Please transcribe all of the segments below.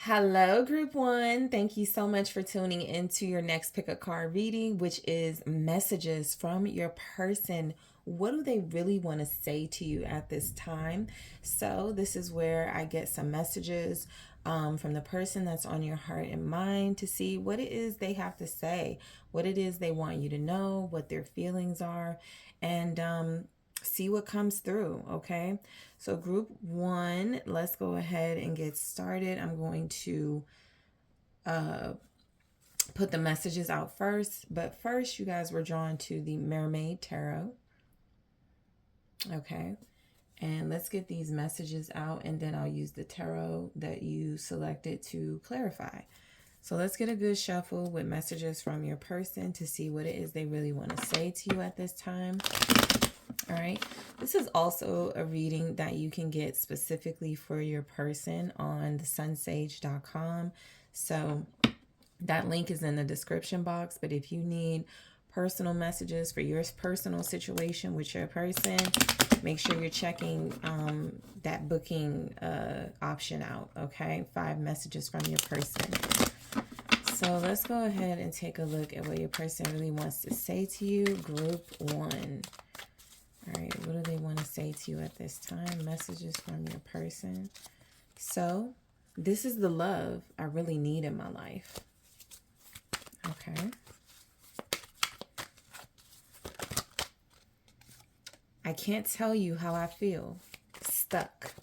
Hello, Group One. Thank you so much for tuning into your next pick a card reading, which is messages from your person. What do they really want to say to you at this time? So, this is where I get some messages from the person that's on your heart and mind to see what it is they have to say, what it is they want you to know, what their feelings are, and see what comes through. Okay. So, group one, let's go ahead and get started. I'm going to uh, put the messages out first. But first, you guys were drawn to the Mermaid Tarot. Okay. And let's get these messages out, and then I'll use the tarot that you selected to clarify. So let's get a good shuffle with messages from your person to see what it is they really want to say to you at this time. All right. This is also a reading that you can get specifically for your person on TheSunSage.com. So that link is in the description box. But if you need personal messages for your personal situation with your person, make sure you're checking that booking option out. Okay. 5 messages from your person. So let's go ahead and take a look at what your person really wants to say to you. Group one. All right, what do they want to say to you at this time? Messages from your person. So, this is the love I really need in my life. Okay. I can't tell you how I feel. Stuck.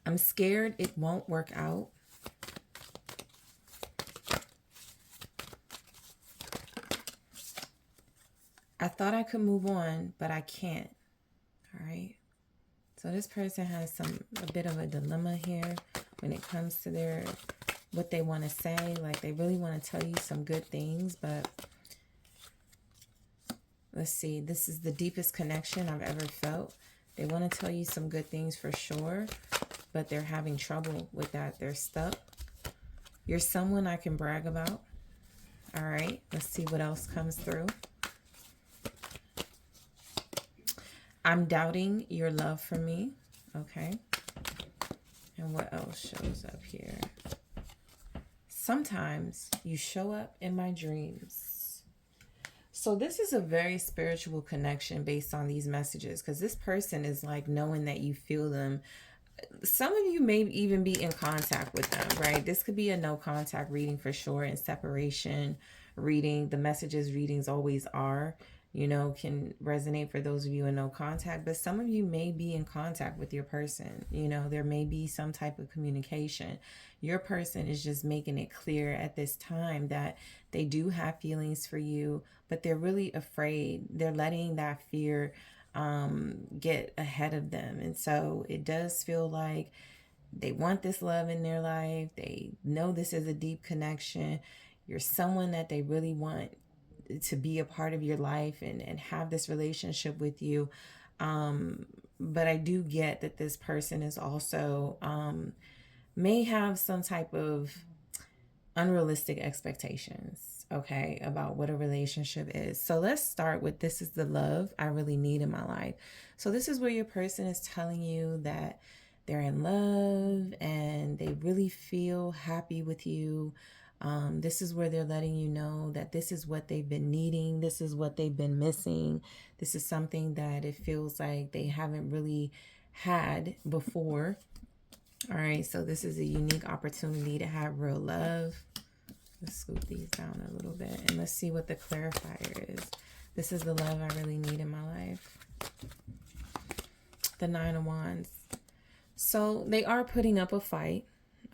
I'm scared it won't work out. I thought I could move on, but I can't. All right. So this person has a bit of a dilemma here when it comes to what they want to say. Like, they really want to tell you some good things, but let's see. This is the deepest connection I've ever felt. They want to tell you some good things for sure, but they're having trouble with that. They're stuck. You're someone I can brag about. All right. Let's see what else comes through. I'm doubting your love for me. Okay. And what else shows up here? Sometimes you show up in my dreams. So this is a very spiritual connection based on these messages, because this person is like knowing that you feel them. Some of you may even be in contact with them, right? This could be a no contact reading for sure, and separation reading. The messages readings always are, can resonate for those of you in no contact, but some of you may be in contact with your person. There may be some type of communication. Your person is just making it clear at this time that they do have feelings for you, but they're really afraid. They're letting that fear get ahead of them. And so it does feel like they want this love in their life. They know this is a deep connection. You're someone that they really want to be a part of your life and have this relationship with you. But I do get that this person is also may have some type of unrealistic expectations, okay, about what a relationship is. So let's start with, this is the love I really need in my life. So this is where your person is telling you that they're in love and they really feel happy with you. This is where they're letting you know that this is what they've been needing. This is what they've been missing. This is something that it feels like they haven't really had before. All right, so this is a unique opportunity to have real love. Let's scoop these down a little bit and let's see what the clarifier is. This is the love I really need in my life. The 9 of Wands. So they are putting up a fight.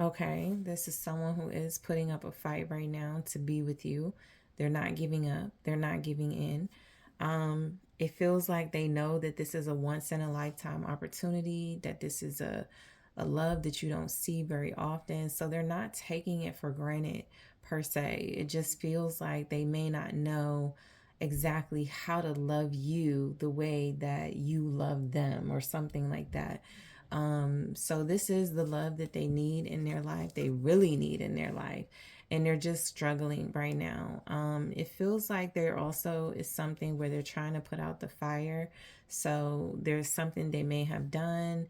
Okay, this is someone who is putting up a fight right now to be with you. They're not giving up. They're not giving in. It feels like they know that this is a once in a lifetime opportunity, that this is a love that you don't see very often. So they're not taking it for granted per se. It just feels like they may not know exactly how to love you the way that you love them or something like that. So this is the love that they need in their life. They really need in their life. And they're just struggling right now. It feels like there also is something where they're trying to put out the fire. So there's something they may have done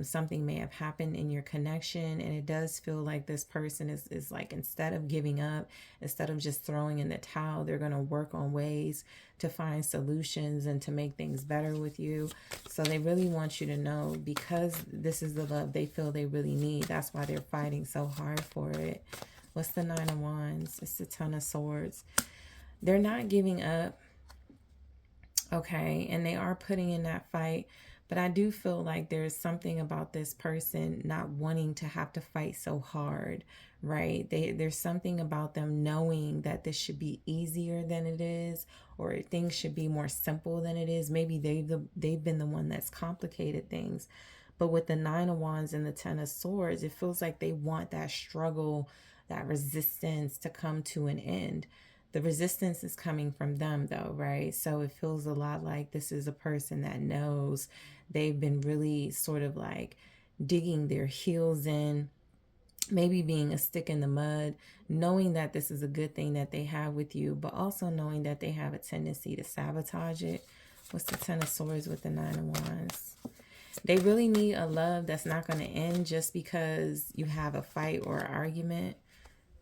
Something may have happened in your connection, and it does feel like this person is like, instead of giving up, instead of just throwing in the towel, they're going to work on ways to find solutions and to make things better with you. So they really want you to know, because this is the love they feel they really need. That's why they're fighting so hard for it. What's the Nine of Wands? It's the Ten of Swords. They're not giving up. Okay, and they are putting in that fight, but I do feel like there's something about this person not wanting to have to fight so hard, right? There's something about them knowing that this should be easier than it is, or things should be more simple than it is. Maybe they've been the one that's complicated things. But with the Nine of Wands and the Ten of Swords, it feels like they want that struggle, that resistance to come to an end. The resistance is coming from them though, right? So it feels a lot like this is a person that knows they've been really sort of like digging their heels in, maybe being a stick in the mud, knowing that this is a good thing that they have with you, but also knowing that they have a tendency to sabotage it. What's the Ten of Swords with the Nine of Wands? They really need a love that's not going to end just because you have a fight or an argument.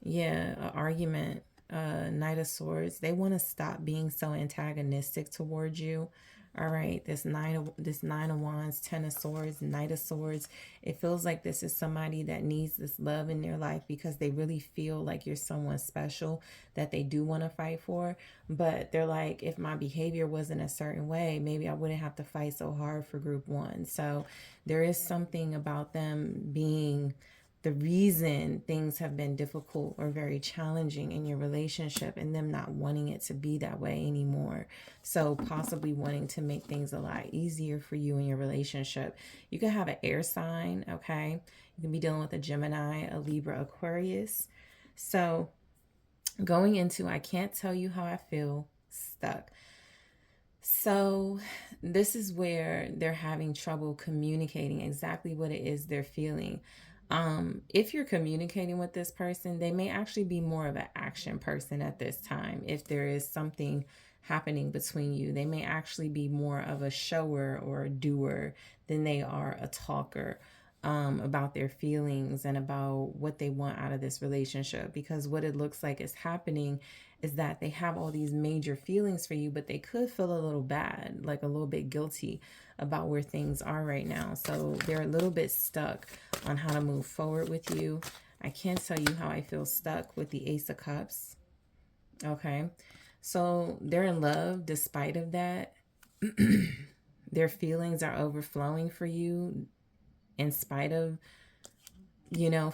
Yeah, an argument. Knight of Swords. They want to stop being so antagonistic towards you. All right, this nine of Wands, Ten of Swords, Knight of Swords. It feels like this is somebody that needs this love in their life because they really feel like you're someone special that they do want to fight for. But they're like, if my behavior wasn't a certain way, maybe I wouldn't have to fight so hard for group one. So there is something about them being the reason things have been difficult or very challenging in your relationship, and them not wanting it to be that way anymore. So possibly wanting to make things a lot easier for you in your relationship. You can have an air sign, okay? You can be dealing with a Gemini, a Libra, Aquarius. So going into, I can't tell you how I feel, stuck. So this is where they're having trouble communicating exactly what it is they're feeling. If you're communicating with this person, they may actually be more of an action person at this time. If there is something happening between you, they may actually be more of a shower or a doer than they are a talker about their feelings and about what they want out of this relationship. Because what it looks like is happening is that they have all these major feelings for you, but they could feel a little bad, like a little bit guilty about where things are right now. So they're a little bit stuck on how to move forward with you. I can't tell you how I feel stuck with the Ace of Cups. Okay. So they're in love despite of that. Their feelings are overflowing for you in spite of,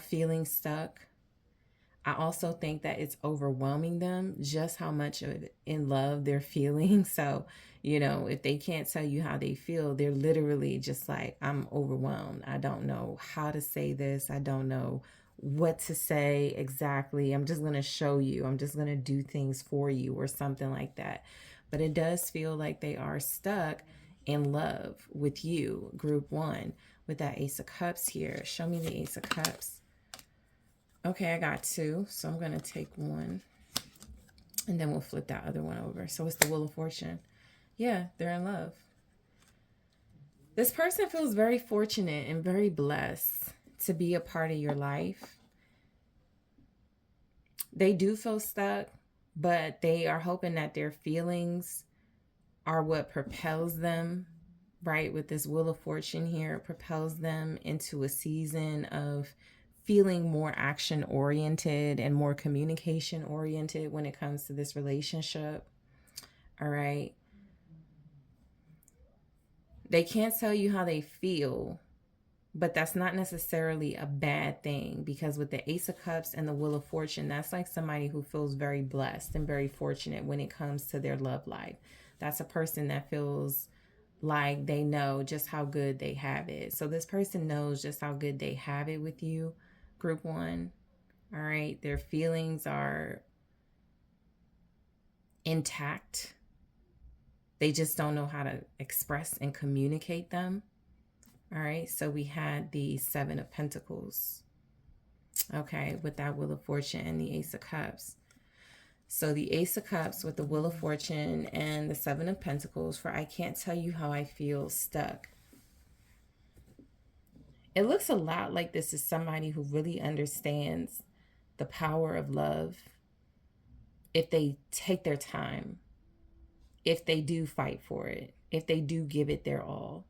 feeling stuck. I also think that it's overwhelming them just how much in love they're feeling. So, if they can't tell you how they feel, they're literally just like, I'm overwhelmed. I don't know how to say this. I don't know what to say exactly. I'm just going to show you. I'm just going to do things for you or something like that. But it does feel like they are stuck in love with you, group one, with that Ace of Cups here. Show me the Ace of Cups. Okay, I got two, so I'm going to take one, and then we'll flip that other one over. So it's the Wheel of Fortune. Yeah, they're in love. This person feels very fortunate and very blessed to be a part of your life. They do feel stuck, but they are hoping that their feelings are what propels them, right? With this Wheel of Fortune here, it propels them into a season of feeling more action oriented and more communication oriented when it comes to this relationship. All right. They can't tell you how they feel, but that's not necessarily a bad thing, because with the Ace of Cups and the Wheel of Fortune, that's like somebody who feels very blessed and very fortunate when it comes to their love life. That's a person that feels like they know just how good they have it. So this person knows just how good they have it with you, group one. All right. Their feelings are intact. They just don't know how to express and communicate them. All right. So we had the Seven of Pentacles. Okay. With that Wheel of Fortune and the Ace of Cups. So the Ace of Cups with the Wheel of Fortune and the Seven of Pentacles for I can't tell you how I feel stuck. It looks a lot like this is somebody who really understands the power of love if they take their time, if they do fight for it, if they do give it their all,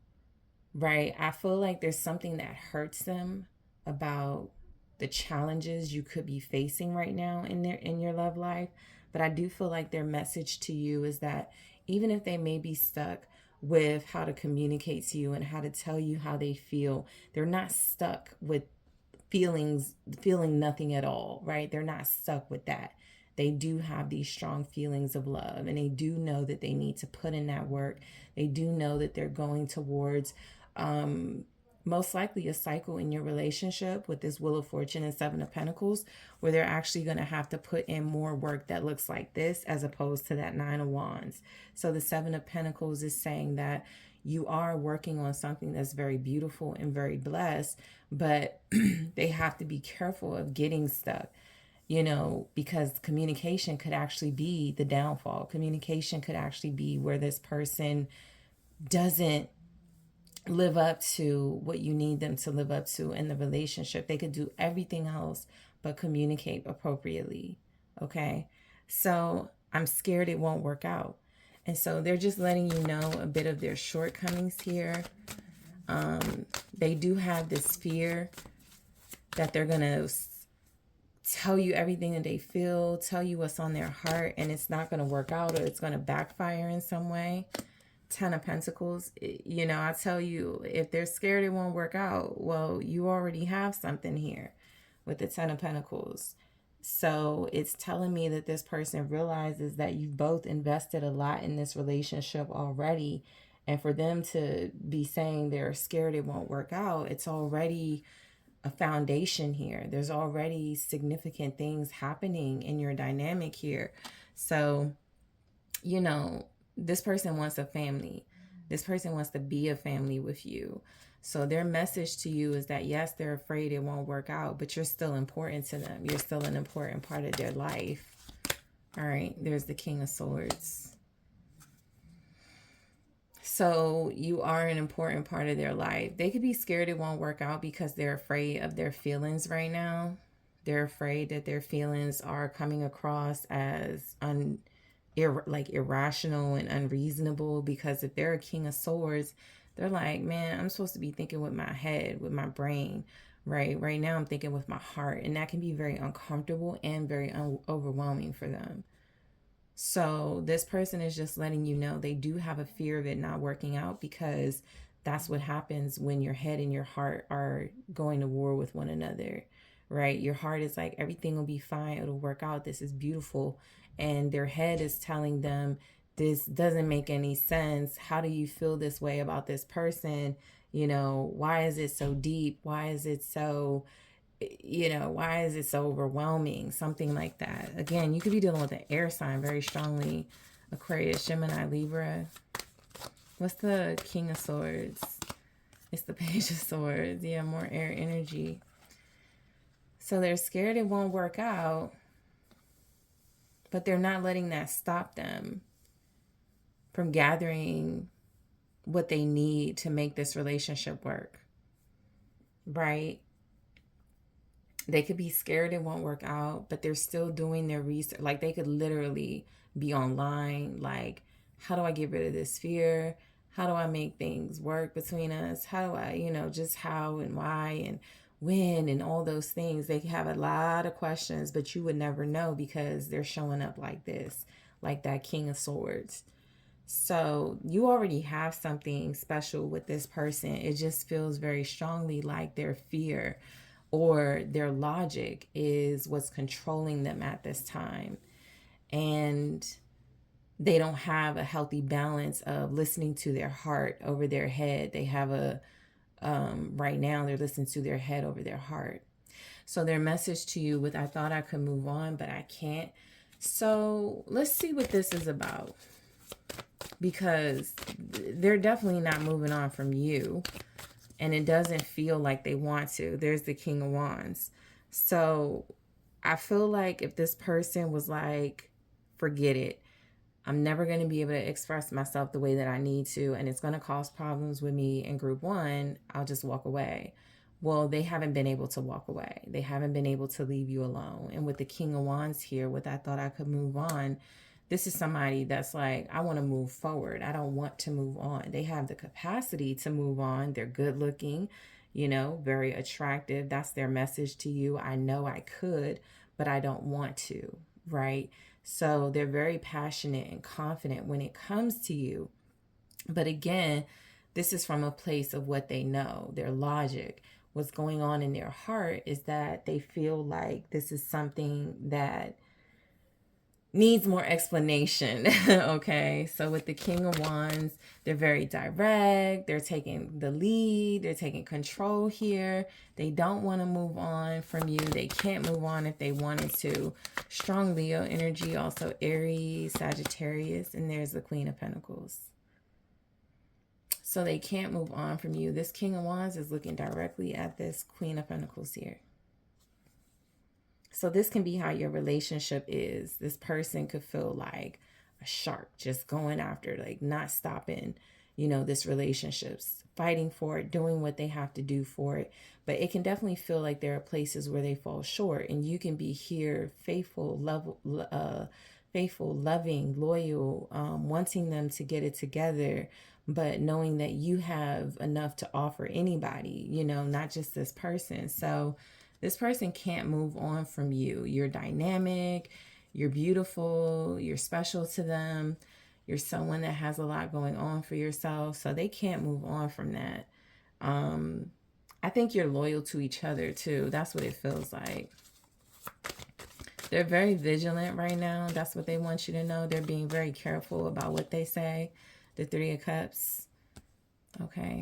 right? I feel like there's something that hurts them about the challenges you could be facing right now in your love life, but I do feel like their message to you is that even if they may be stuck with how to communicate to you and how to tell you how they feel, they're not stuck with feeling nothing at all, right? They're not stuck with that. They do have these strong feelings of love, and they do know that they need to put in that work. They do know that they're going towards um most likely a cycle in your relationship with this Wheel of Fortune and Seven of Pentacles, where they're actually going to have to put in more work that looks like this as opposed to that Nine of Wands. So the Seven of Pentacles is saying that you are working on something that's very beautiful and very blessed, but they have to be careful of getting stuck, because communication could actually be the downfall. Communication could actually be where this person doesn't live up to what you need them to live up to in the relationship. They could do everything else but communicate appropriately. Okay. So I'm scared it won't work out. And so they're just letting you know a bit of their shortcomings here. They do have this fear that they're going to tell you everything that they feel, tell you what's on their heart, and it's not going to work out, or it's going to backfire in some way. Ten of Pentacles, I tell you, if they're scared it won't work out, well, you already have something here with the Ten of Pentacles. So it's telling me that this person realizes that you've both invested a lot in this relationship already. And for them to be saying they're scared it won't work out, it's already a foundation here. There's already significant things happening in your dynamic here. So, this person wants a family. This person wants to be a family with you. So their message to you is that, yes, they're afraid it won't work out, but you're still important to them. You're still an important part of their life. All right, there's the King of Swords. So you are an important part of their life. They could be scared it won't work out because they're afraid of their feelings right now. They're afraid that their feelings are coming across as irrational and unreasonable, because if they're a King of Swords, they're like, man, I'm supposed to be thinking with my head, with my brain, right now I'm thinking with my heart, and that can be very uncomfortable and very overwhelming for them. So this person is just letting you know they do have a fear of it not working out, because that's what happens when your head and your heart are going to war with one another, right? Your heart is like, everything will be fine, it'll work out, this is beautiful. And their head is telling them, this doesn't make any sense. How do you feel this way about this person? Why is it so deep? Why is it so overwhelming? Something like that. Again, you could be dealing with an air sign very strongly. Aquarius, Gemini, Libra. What's the King of Swords? It's the Page of Swords. Yeah, more air energy. So they're scared it won't work out, but they're not letting that stop them from gathering what they need to make this relationship work, right? They could be scared it won't work out, but they're still doing their research. Like, they could literally be online. Like, how do I get rid of this fear? How do I make things work between us? How do I, just how and why and when and all those things. They have a lot of questions, but you would never know because they're showing up like this, like that King of Swords. So you already have something special with this person. It just feels very strongly like their fear or their logic is what's controlling them at this time. And they don't have a healthy balance of listening to their heart over their head. They have right now they're listening to their head over their heart. So their message to you with, I thought I could move on, but I can't. So let's see what this is about, because they're definitely not moving on from you. And it doesn't feel like they want to. There's the King of Wands. So I feel like if this person was like, forget it, I'm never going to be able to express myself the way that I need to, and it's going to cause problems with me in group one, I'll just walk away. well, they haven't been able to walk away. They haven't been able to leave you alone. And with the King of Wands here, with I thought I could move on, this is somebody that's like, I want to move forward. I don't want to move on. They have the capacity to move on. They're good looking, very attractive. That's their message to you. I know I could, but I don't want to, right? So they're very passionate and confident when it comes to you. But again, this is from a place of what they know, their logic. What's going on in their heart is that they feel like this is something that needs more explanation. Okay, so with the King of Wands, they're very direct. They're taking the lead. They're taking control here. They don't want to move on from you. They can't move on if they wanted to. Strong Leo energy, also Aries, Sagittarius, and there's the Queen of Pentacles. So they can't move on from you. This King of Wands is looking directly at this Queen of Pentacles here. So this can be how your relationship is. This person could feel like a shark just going after, like not stopping, this relationship's fighting for it, doing what they have to do for it. But it can definitely feel like there are places where they fall short, and you can be here faithful, loving, loyal, wanting them to get it together, but knowing that you have enough to offer anybody, not just this person. So this person can't move on from you. You're dynamic, you're beautiful, you're special to them. You're someone that has a lot going on for yourself, so they can't move on from that. I think you're loyal to each other too. That's what it feels like. They're very vigilant right now. That's what they want you to know. They're being very careful about what they say. The Three of Cups. Okay.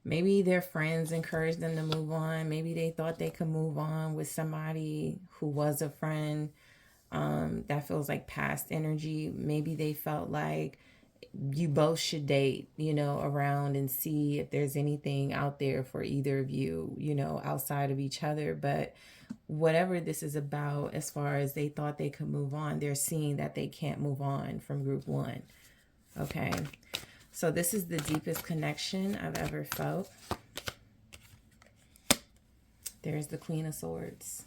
Maybe their friends encouraged them to move on. Maybe they thought they could move on with somebody who was a friend. That feels like past energy. Maybe they felt like you both should date, around and see if there's anything out there for either of you, outside of each other. But whatever this is about, as far as they thought they could move on, they're seeing that they can't move on from group one. Okay. So this is the deepest connection I've ever felt. There's the Queen of Swords.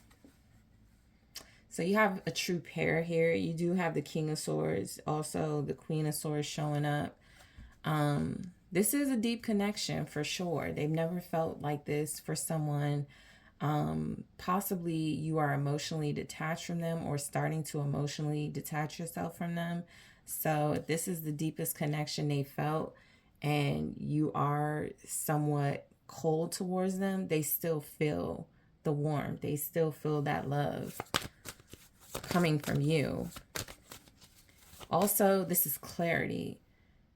So you have a true pair here. You do have the King of Swords, also the Queen of Swords showing up. This is a deep connection for sure. They've never felt like this for someone. Possibly you are emotionally detached from them or starting to emotionally detach yourself from them. So if this is the deepest connection they felt and you are somewhat cold towards them, they still feel the warmth. They still feel that love coming from you. Also, this is clarity.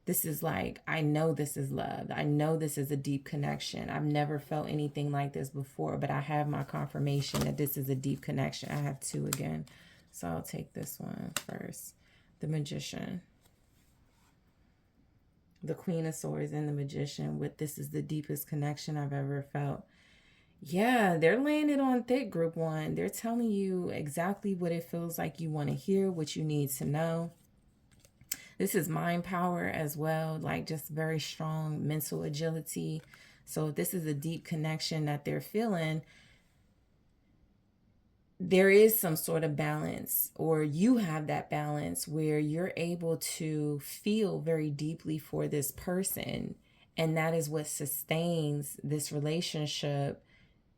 This is like, I know this is love. I know this is a deep connection. I've never felt anything like this before, but I have my confirmation that this is a deep connection. I have two again. So I'll take this one first. The Magician. The Queen of Swords and the Magician with this is the deepest connection I've ever felt. Yeah, they're laying it on thick, group one. They're telling you exactly what it feels like you want to hear, what you need to know. This is mind power as well, like just very strong mental agility. So this is a deep connection that they're feeling. There is some sort of balance, or you have that balance where you're able to feel very deeply for this person. And that is what sustains this relationship.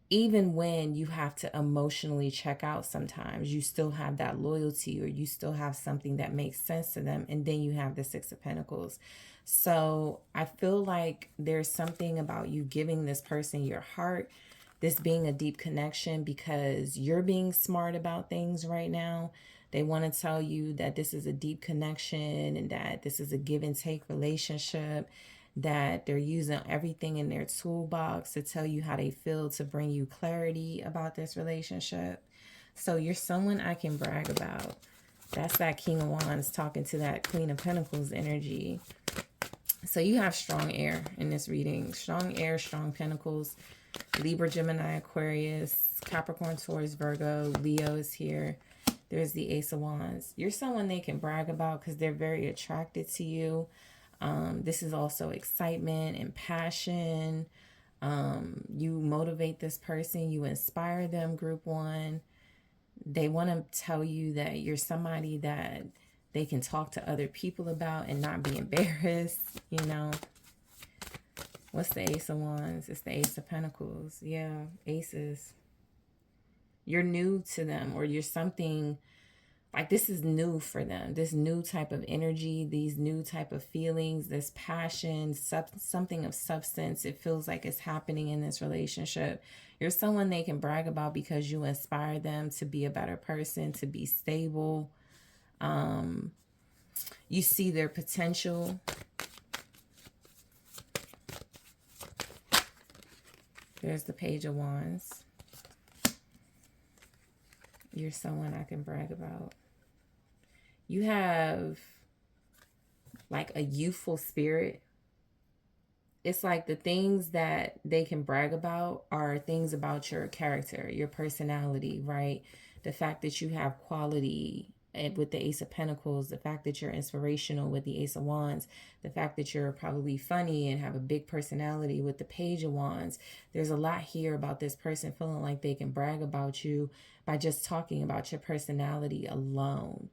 Even when you have to emotionally check out sometimes, you still have that loyalty, or you still have something that makes sense to them. And then you have the Six of Pentacles. So I feel like there's something about you giving this person your heart, this being a deep connection, because you're being smart about things right now. They want to tell you that this is a deep connection and that this is a give and take relationship, that they're using everything in their toolbox to tell you how they feel, to bring you clarity about this relationship. So you're someone I can brag about. That's that King of Wands talking to that Queen of Pentacles energy. So you have strong air in this reading. Strong air, strong pentacles. Libra, Gemini, Aquarius, Capricorn, Taurus, Virgo, Leo is here. There's the Ace of Wands. You're someone they can brag about because they're very attracted to you. This is also excitement and passion. You motivate this person, you inspire them, group one. They want to tell you that you're somebody that they can talk to other people about and not be embarrassed, you know. What's the Ace of Wands? It's the Ace of Pentacles. Yeah, aces. You're new to them, or you're something like, this is new for them. This new type of energy, these new type of feelings, this passion, something of substance. It feels like it's happening in this relationship. You're someone they can brag about because you inspire them to be a better person, to be stable. You see their potential. There's the Page of Wands. You're someone I can brag about. You have like a youthful spirit. It's like the things that they can brag about are things about your character, your personality, right? The fact that you have quality with the Ace of Pentacles, the fact that you're inspirational with the Ace of Wands, the fact that you're probably funny and have a big personality with the Page of Wands. There's a lot here about this person feeling like they can brag about you by just talking about your personality alone.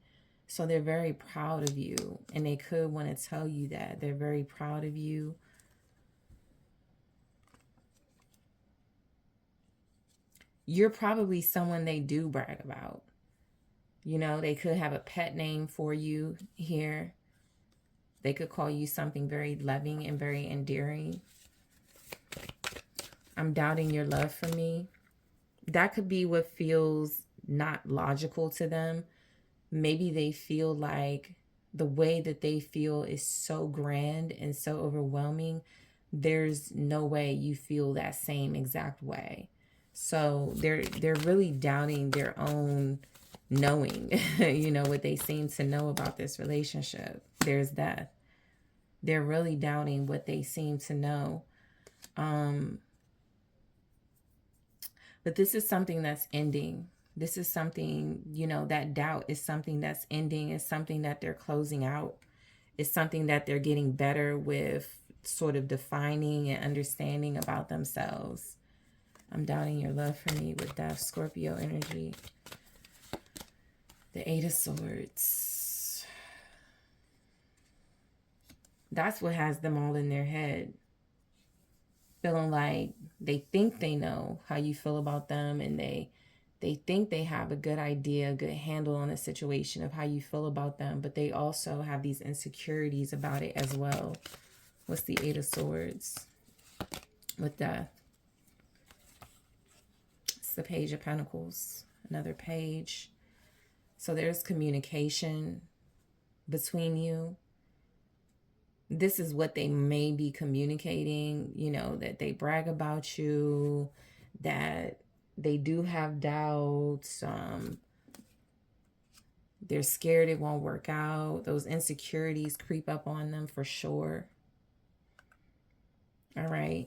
So they're very proud of you, and they could want to tell you that. They're very proud of you. You're probably someone they do brag about. You know, they could have a pet name for you here. They could call you something very loving and very endearing. I'm doubting your love for me. That could be what feels not logical to them. Maybe they feel like the way that they feel is so grand and so overwhelming. There's no way you feel that same exact way. So they're really doubting their own knowing, you know, what they seem to know about this relationship. There's that. They're really doubting what they seem to know. But this is something that's ending. This is something, you know, that doubt is something that's ending. It's something that they're closing out. It's something that they're getting better with, sort of defining and understanding about themselves. I'm doubting your love for me with that Scorpio energy. The Eight of Swords. That's what has them all in their head. Feeling like they think they know how you feel about them, and they think they have a good idea, a good handle on the situation of how you feel about them, but they also have these insecurities about it as well. What's the Eight of Swords with Death? It's the Page of Pentacles, another page. So there's communication between you. This is what they may be communicating, you know, that they brag about you, that they do have doubts. They're scared it won't work out. Those insecurities creep up on them for sure. All right.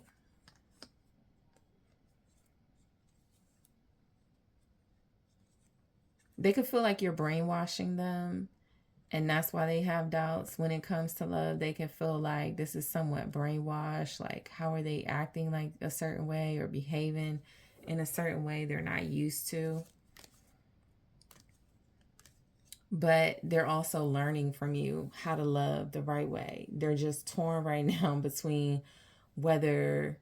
They could feel like you're brainwashing them, and that's why they have doubts when it comes to love. They can feel like this is somewhat brainwashed. Like, how are they acting like a certain way or behaving in a certain way they're not used to? But they're also learning from you how to love the right way. They're just torn right now between whether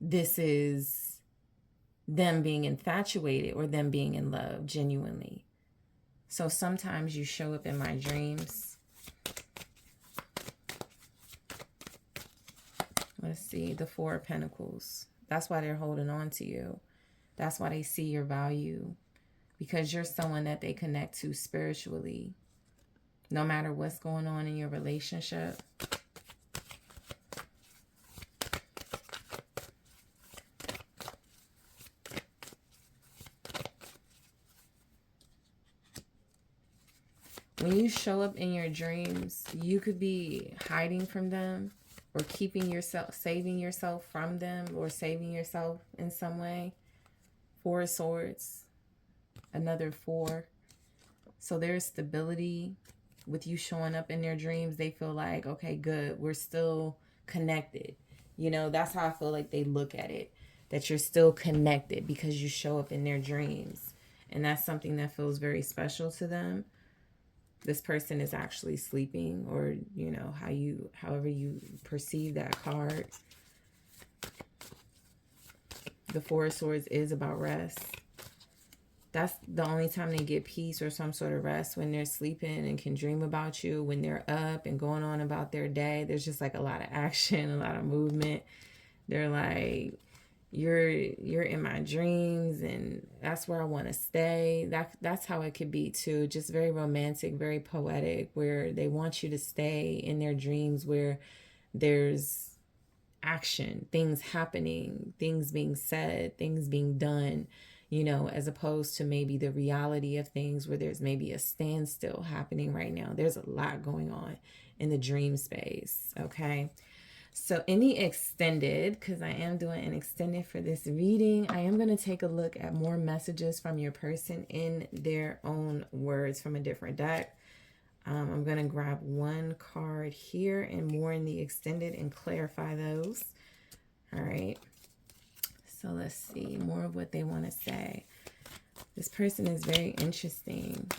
this is them being infatuated or them being in love genuinely. So sometimes you show up in my dreams. Let's see, the Four of Pentacles. That's why they're holding on to you. That's why they see your value. Because you're someone that they connect to spiritually. No matter what's going on in your relationship. When you show up in your dreams, you could be hiding from them or keeping yourself, saving yourself from them, or saving yourself in some way. Four of Swords, another four. So there's stability with you showing up in their dreams. They feel like, okay, good, we're still connected. You know, that's how I feel like they look at it, that you're still connected because you show up in their dreams. And that's something that feels very special to them. This person is actually sleeping, or, you know, however you perceive that card. The Four of Swords is about rest. That's the only time they get peace or some sort of rest, when they're sleeping and can dream about you. When they're up and going on about their day, there's just like a lot of action, a lot of movement. They're like, you're in my dreams, and that's where I want to stay. That's how it could be too. Just very romantic, very poetic, where they want you to stay in their dreams, where there's action, things happening, things being said, things being done, you know, as opposed to maybe the reality of things where there's maybe a standstill happening right now. There's a lot going on in the dream space, okay? So in the extended, because I am doing an extended for this reading, I am going to take a look at more messages from your person in their own words from a different deck. I'm going to grab one card here and more in the extended and clarify those. All right. So let's see more of what they want to say. This person is very interesting.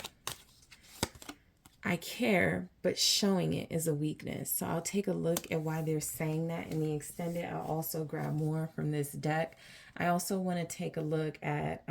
I care, but showing it is a weakness. So I'll take a look at why they're saying that in the extended. I'll also grab more from this deck. I also want to take a look at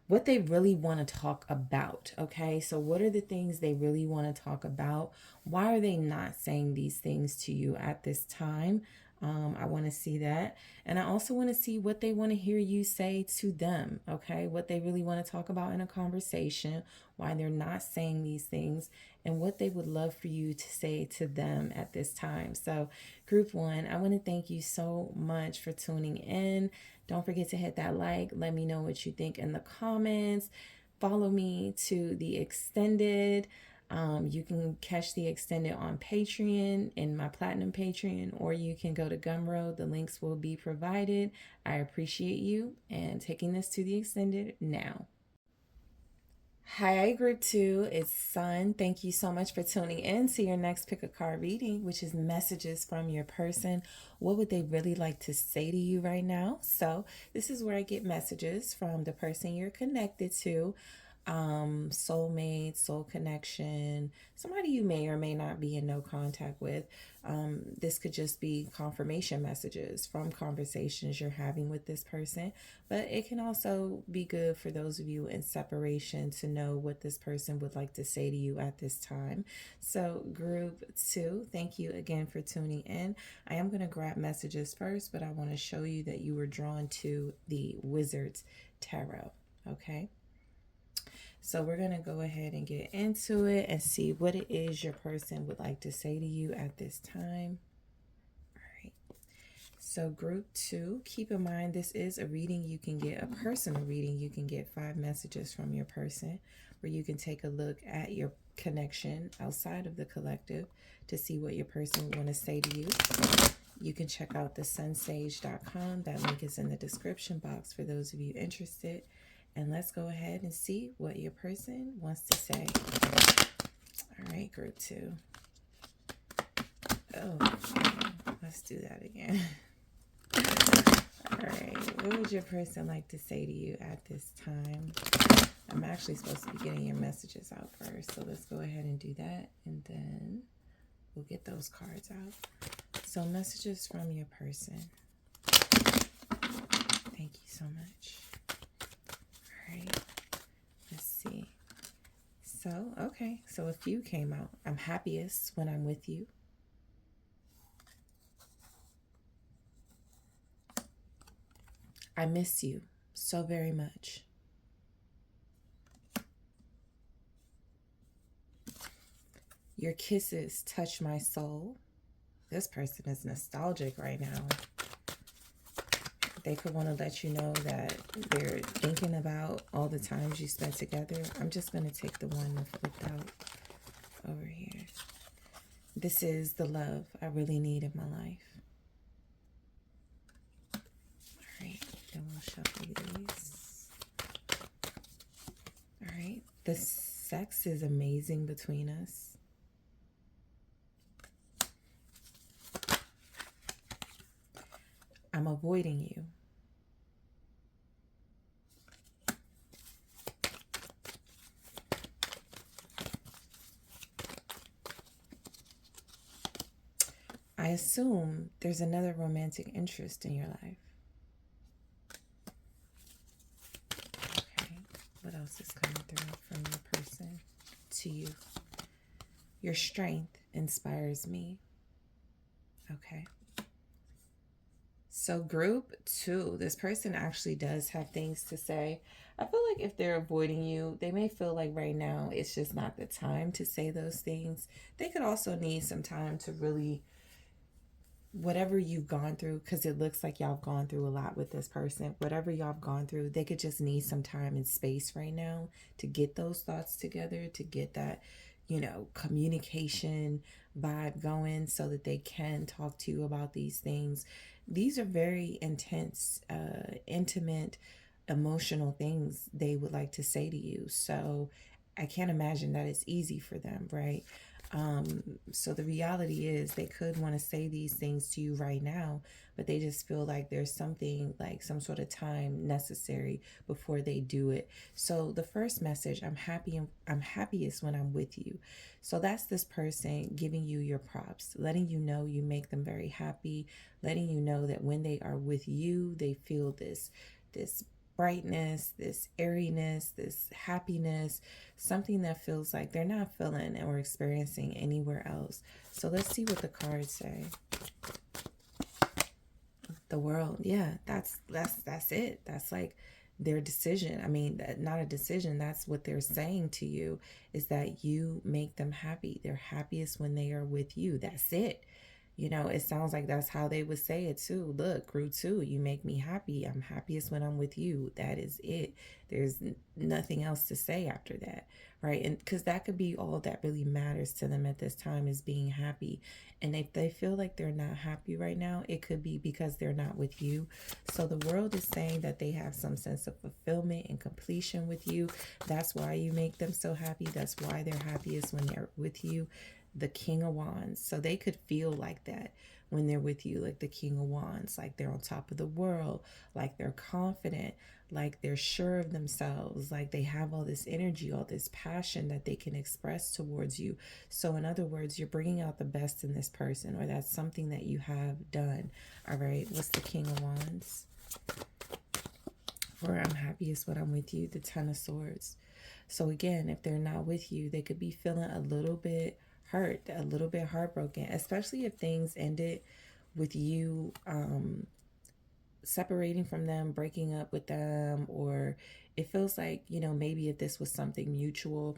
what they really want to talk about. Okay, so what are the things they really want to talk about? Why are they not saying these things to you at this time? I want to see that. And I also want to see what they want to hear you say to them. Okay, what they really want to talk about in a conversation, why they're not saying these things, and what they would love for you to say to them at this time. So group one, I want to thank you so much for tuning in. Don't forget to hit that like. Let me know what you think in the comments. Follow me to the extended. You can catch the extended on Patreon, in my Platinum Patreon, or you can go to Gumroad. The links will be provided. I appreciate you and taking this to the extended now. Hi, group two. It's Sun. Thank you so much for tuning in to your next pick a card reading, which is messages from your person. What would they really like to say to you right now? So this is where I get messages from the person you're connected to. Soulmate, soul connection, somebody you may or may not be in no contact with. This could just be confirmation messages from conversations you're having with this person, but it can also be good for those of you in separation to know what this person would like to say to you at this time. So group two, thank you again for tuning in. I am going to grab messages first, but I want to show you that you were drawn to the Wizard's Tarot. Okay. So we're going to go ahead and get into it and see what it is your person would like to say to you at this time. All right. So group two, keep in mind this is a reading you can get, a personal reading. You can get 5 messages from your person where you can take a look at your connection outside of the collective to see what your person would want to say to you. You can check out TheSunSage.com. That link is in the description box for those of you interested. And let's go ahead and see what your person wants to say. All right, group two. Oh, okay. Let's do that again. All right, what would your person like to say to you at this time? I'm actually supposed to be getting your messages out first, so let's go ahead and do that, and then we'll get those cards out. So messages from your person. Thank you so much. Let's see. So, okay. So a few came out. I'm happiest when I'm with you. I miss you so very much. Your kisses touch my soul. This person is nostalgic right now. They could want to let you know that they're thinking about all the times you spent together. I'm just going to take the one that flipped out over here. This is the love I really need in my life. All right, then we'll shuffle these. All right, the sex is amazing between us. I'm avoiding you. I assume there's another romantic interest in your life. Okay, what else is coming through from your person to you? Your strength inspires me. Okay. So group 2, this person actually does have things to say. I feel like if they're avoiding you, they may feel like right now it's just not the time to say those things. They could also need some time to really, whatever you've gone through, because it looks like y'all have gone through a lot with this person. Whatever y'all have gone through, they could just need some time and space right now to get those thoughts together, to get that, communication vibe going so that they can talk to you about these things. These are very intense, intimate, emotional things they would like to say to you. So I can't imagine that it's easy for them, right? So the reality is they could want to say these things to you right now, but they just feel like there's something, like some sort of time necessary before they do it. So the first message, I'm happiest when I'm with you. So that's this person giving you your props, letting you know you make them very happy, letting you know that when they are with you, they feel this brightness, this airiness, this happiness, something that feels like they're not feeling or experiencing anywhere else. So let's see what the cards say. The World. Yeah, that's it. That's like their decision. I mean, not a decision. That's what they're saying to you, is that you make them happy. They're happiest when they are with you. That's it. It sounds like that's how they would say it too. Look, group 2, you make me happy. I'm happiest when I'm with you. That is it. There's nothing else to say after that, right? And because that could be all that really matters to them at this time, is being happy. And if they feel like they're not happy right now, it could be because they're not with you. So the World is saying that they have some sense of fulfillment and completion with you. That's why you make them so happy. That's why they're happiest when they're with you. The King of Wands. So they could feel like that when they're with you, like the King of Wands, like they're on top of the world, like they're confident, like they're sure of themselves, like they have all this energy, all this passion that they can express towards you. So in other words, you're bringing out the best in this person, or that's something that you have done. All right, what's the King of Wands? For I'm happiest when I'm with you, the Ten of Swords. So again, if they're not with you, they could be feeling a little bit hurt, a little bit heartbroken, especially if things ended with you separating from them, breaking up with them, or it feels like, maybe if this was something mutual,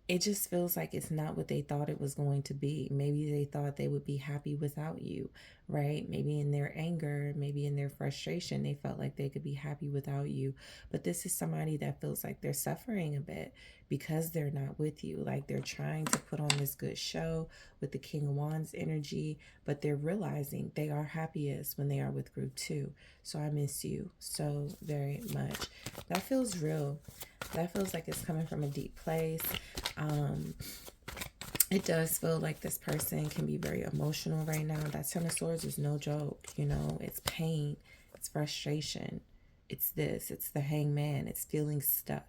it just feels like it's not what they thought it was going to be. Maybe they thought they would be happy without you, right? Maybe in their anger, maybe in their frustration, they felt like they could be happy without you. But this is somebody that feels like they're suffering a bit because they're not with you. Like they're trying to put on this good show with the King of Wands energy, but they're realizing they are happiest when they are with group 2. So I miss you so very much. That feels real. That feels like it's coming from a deep place. It does feel like this person can be very emotional right now. That Ten of Swords is no joke. It's pain, it's frustration, it's the Hangman, it's feeling stuck.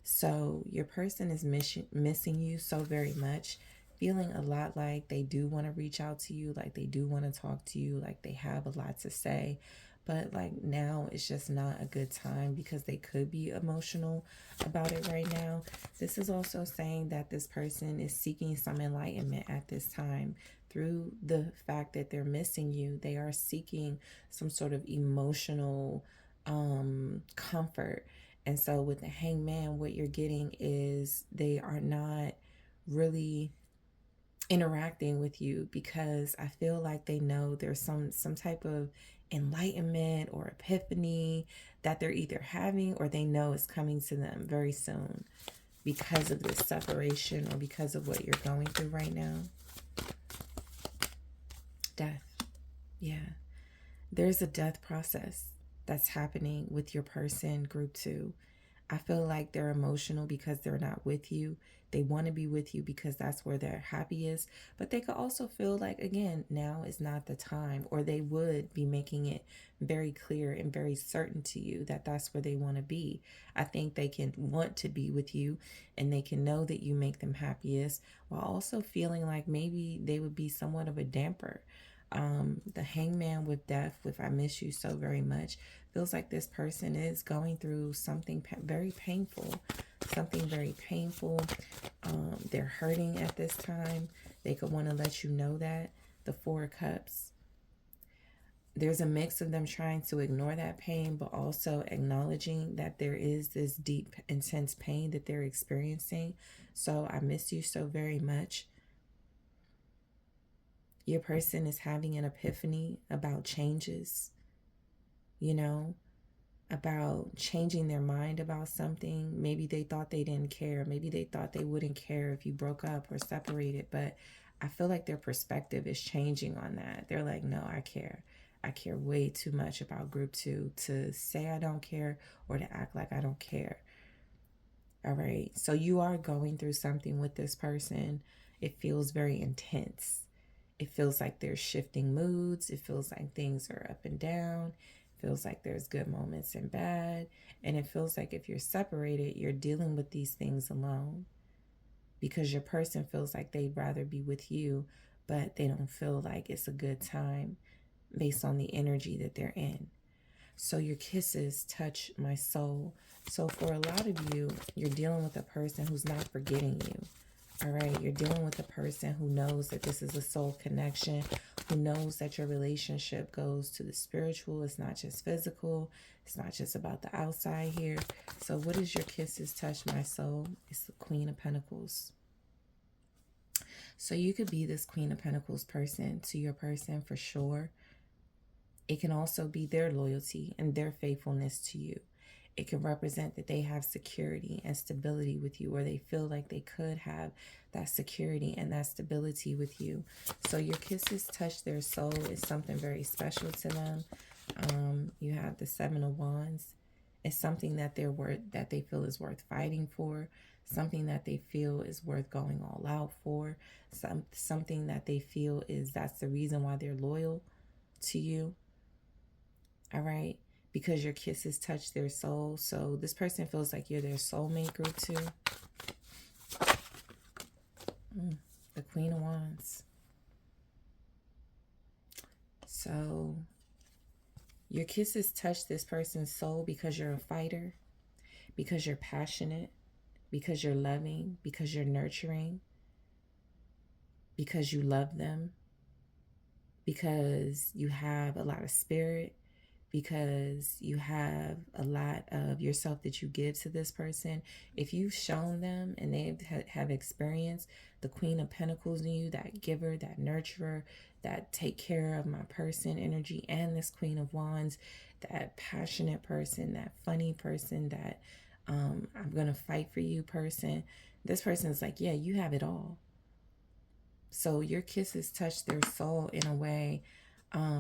So your person is missing you so very much, feeling a lot like they do want to reach out to you, like they do want to talk to you, like they have a lot to say. But like now it's just not a good time because they could be emotional about it right now. This is also saying that this person is seeking some enlightenment at this time. Through the fact that they're missing you, they are seeking some sort of emotional comfort. And so with the Hangman, what you're getting is they are not really interacting with you because I feel like they know there's some type of enlightenment or epiphany that they're either having or they know is coming to them very soon because of this separation or because of what you're going through right now. Death. Yeah. There's a death process that's happening with your person, group 2. I feel like they're emotional because they're not with you. They want to be with you because that's where they're happiest. But they could also feel like, again, now is not the time, or they would be making it very clear and very certain to you that that's where they want to be. I think they can want to be with you, and they can know that you make them happiest, while also feeling like maybe they would be somewhat of a damper. The hangman with death, with I miss you so very much, feels like this person is going through something very painful. Something very painful. They're hurting at this time. They could want to let you know that. The Four of Cups. There's a mix of them trying to ignore that pain, but also acknowledging that there is this deep, intense pain that they're experiencing. So I miss you so very much. Your person is having an epiphany about changes, about changing their mind about something. Maybe they thought they didn't care. Maybe they thought they wouldn't care if you broke up or separated. But I feel like their perspective is changing on that. They're like, no, I care. I care way too much about group 2 to say I don't care or to act like I don't care. All right. So you are going through something with this person. It feels very intense. It feels like there's shifting moods. It feels like things are up and down. It feels like there's good moments and bad. And it feels like if you're separated, you're dealing with these things alone, because your person feels like they'd rather be with you, but they don't feel like it's a good time based on the energy that they're in. So your kisses touch my soul. So for a lot of you, you're dealing with a person who's not forgetting you. All right, you're dealing with a person who knows that this is a soul connection, who knows that your relationship goes to the spiritual. It's not just physical. It's not just about the outside here. So what is your kisses touch my soul? It's the Queen of Pentacles. So you could be this Queen of Pentacles person to your person for sure. It can also be their loyalty and their faithfulness to you. It can represent that they have security and stability with you, or they feel like they could have that security and that stability with you. So your kisses touch their soul. Is something very special to them. You have the Seven of Wands. It's something that they feel is worth fighting for, something that they feel is worth going all out for, something that they feel is that's the reason why they're loyal to you. All right, because your kisses touch their soul. So this person feels like you're their soulmate group 2. The Queen of Wands. So your kisses touch this person's soul because you're a fighter, because you're passionate, because you're loving, because you're nurturing, because you love them, because you have a lot of spirit, because you have a lot of yourself that you give to this person. If you've shown them and they have experienced the Queen of Pentacles in you, that giver, that nurturer, that take care of my person energy, and this Queen of Wands, that passionate person, that funny person, that I'm going to fight for you person, this person is like, yeah, you have it all. So your kisses touch their soul in a way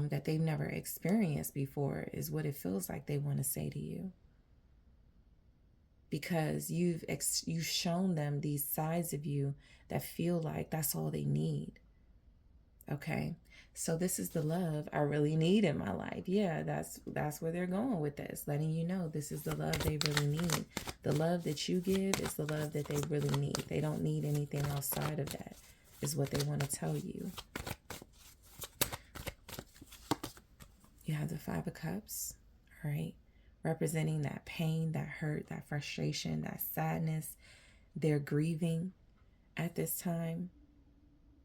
that they've never experienced before, is what it feels like they want to say to you. Because you've shown them these sides of you that feel like that's all they need. Okay, so this is the love I really need in my life. Yeah, that's where they're going with this, letting you know this is the love they really need. The love that you give is the love that they really need. They don't need anything outside of that, is what they want to tell you. You have the Five of Cups, all right, representing that pain, that hurt, that frustration, that sadness. They're grieving at this time,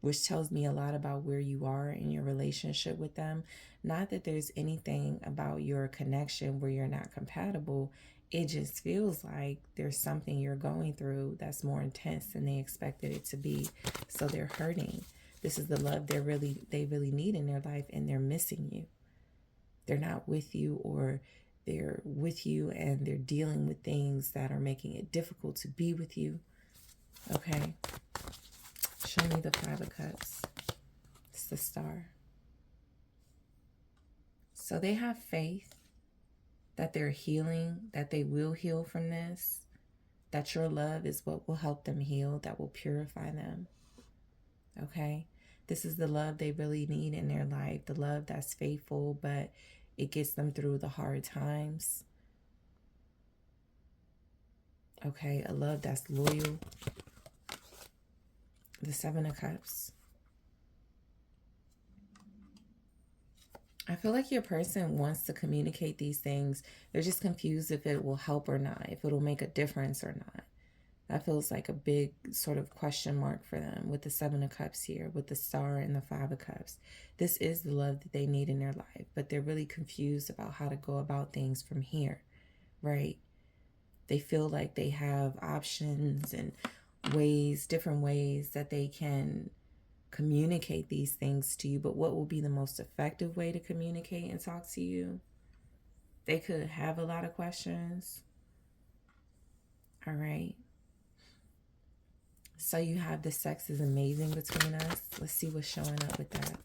which tells me a lot about where you are in your relationship with them. Not that there's anything about your connection where you're not compatible. It just feels like there's something you're going through that's more intense than they expected it to be. So they're hurting. This is the love they really need in their life, and they're missing you. They're not with you, or they're with you and they're dealing with things that are making it difficult to be with you. Okay. Show me the Five of Cups. It's the Star. So they have faith that they're healing, that they will heal from this, that your love is what will help them heal, that will purify them. Okay? This is the love they really need in their life, the love that's faithful, but it gets them through the hard times. Okay? A love that's loyal. The Seven of Cups. I feel like your person wants to communicate these things. They're just confused if it will help or not, if it'll make a difference or not. That feels like a big sort of question mark for them with the Seven of Cups here, with the Star and the Five of Cups. This is the love that they need in their life, but they're really confused about how to go about things from here, right? They feel like they have options and ways, different ways that they can communicate these things to you, but what will be the most effective way to communicate and talk to you? They could have a lot of questions. All right. So you have the sex is amazing between us. Let's see what's showing up with that.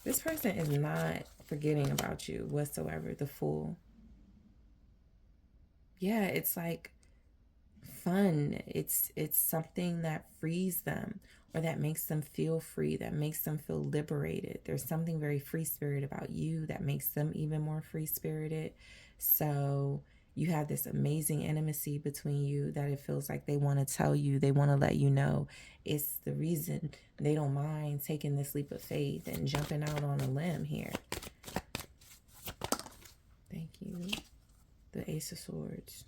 This person is not forgetting about you whatsoever. The Fool. Yeah, it's like fun. It's something that frees them, or that makes them feel free, that makes them feel liberated. There's something very free spirited about you that makes them even more free spirited. So you have this amazing intimacy between you that it feels like they want to tell you, they want to let you know. It's the reason they don't mind taking this leap of faith and jumping out on a limb here. Thank you. The Ace of Swords.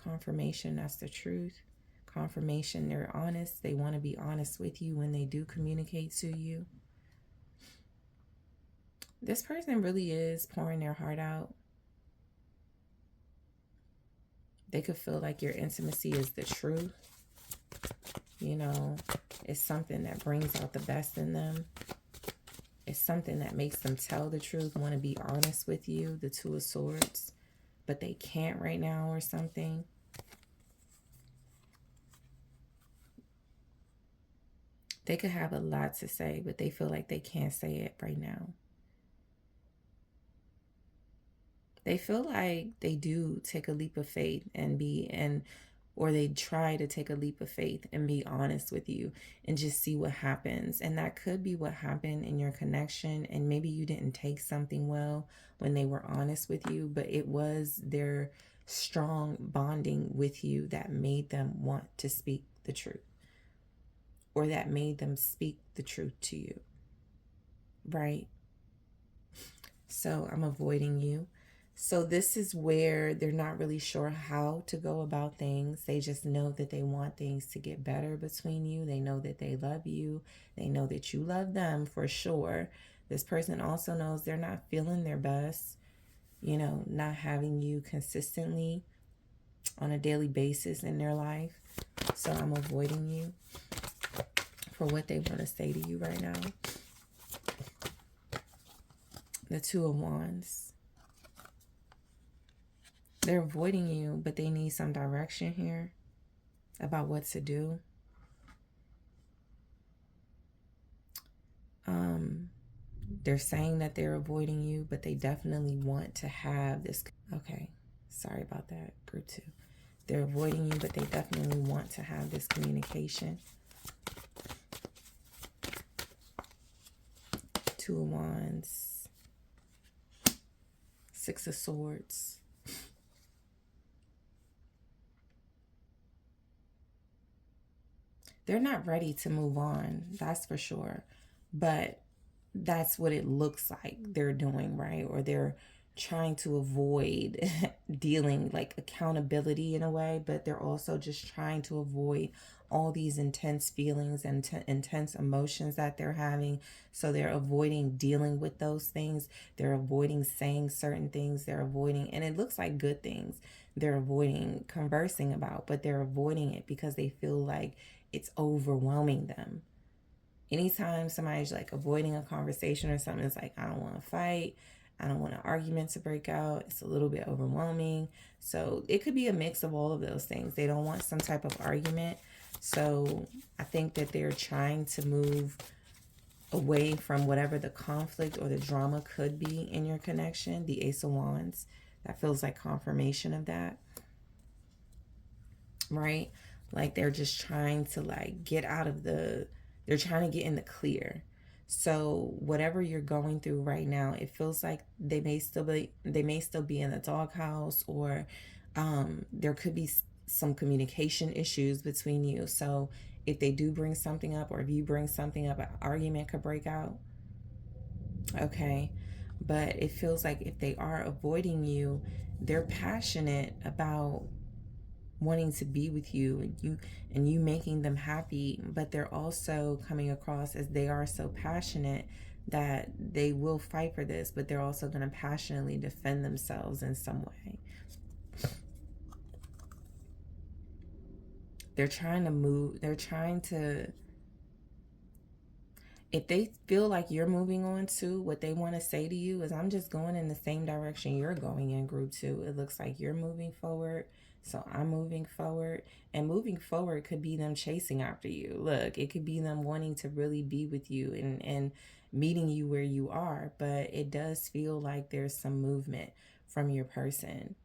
Confirmation, that's the truth. Confirmation, they're honest. They want to be honest with you when they do communicate to you. This person really is pouring their heart out. They could feel like your intimacy is the truth. You know, it's something that brings out the best in them. It's something that makes them tell the truth, want to be honest with you, the Two of Swords, but they can't right now or something. They could have a lot to say, but they feel like they can't say it right now. They feel like they do take a leap of faith or they try to take a leap of faith and be honest with you and just see what happens. And that could be what happened in your connection. And maybe you didn't take something well when they were honest with you, but it was their strong bonding with you that made them want to speak the truth, or that made them speak the truth to you, right? So I'm avoiding you. So this is where they're not really sure how to go about things. They just know that they want things to get better between you. They know that they love you. They know that you love them for sure. This person also knows they're not feeling their best, you know, not having you consistently on a daily basis in their life. So I'm avoiding you for what they want to say to you right now. The Two of Wands. They're avoiding you, but they need some direction here about what to do. They're saying that they're avoiding you, but they definitely want to have this. Okay, sorry about that, group 2. They're avoiding you, but they definitely want to have this communication. Two of Wands. Six of Swords. They're not ready to move on, that's for sure. But that's what it looks like they're doing, right? Or they're trying to avoid dealing, like accountability in a way, but they're also just trying to avoid all these intense feelings and intense emotions that they're having. So they're avoiding dealing with those things. They're avoiding saying certain things. They're avoiding, and it looks like good things they're avoiding conversing about, but they're avoiding it because they feel like it's overwhelming them. Anytime somebody's like avoiding a conversation or something, it's like, I don't want to fight. I don't want an argument to break out. It's a little bit overwhelming. So it could be a mix of all of those things. They don't want some type of argument. So I think that they're trying to move away from whatever the conflict or the drama could be in your connection. The Ace of Wands, that feels like confirmation of that, right? Like they're just trying to like get out of they're trying to get in the clear. So whatever you're going through right now, it feels like they may still be in the doghouse, or there could be some communication issues between you. So if they do bring something up, or if you bring something up, an argument could break out. Okay. But it feels like if they are avoiding you, they're passionate about wanting to be with you, and you making them happy, but they're also coming across as they are so passionate that they will fight for this, but they're also going to passionately defend themselves in some way. They're trying to move, if they feel like you're moving on to, what they want to say to you is, I'm just going in the same direction you're going in, group 2. It looks like you're moving forward, so I'm moving forward. And moving forward could be them chasing after you. Look, it could be them wanting to really be with you, and meeting you where you are. But it does feel like there's some movement from your person.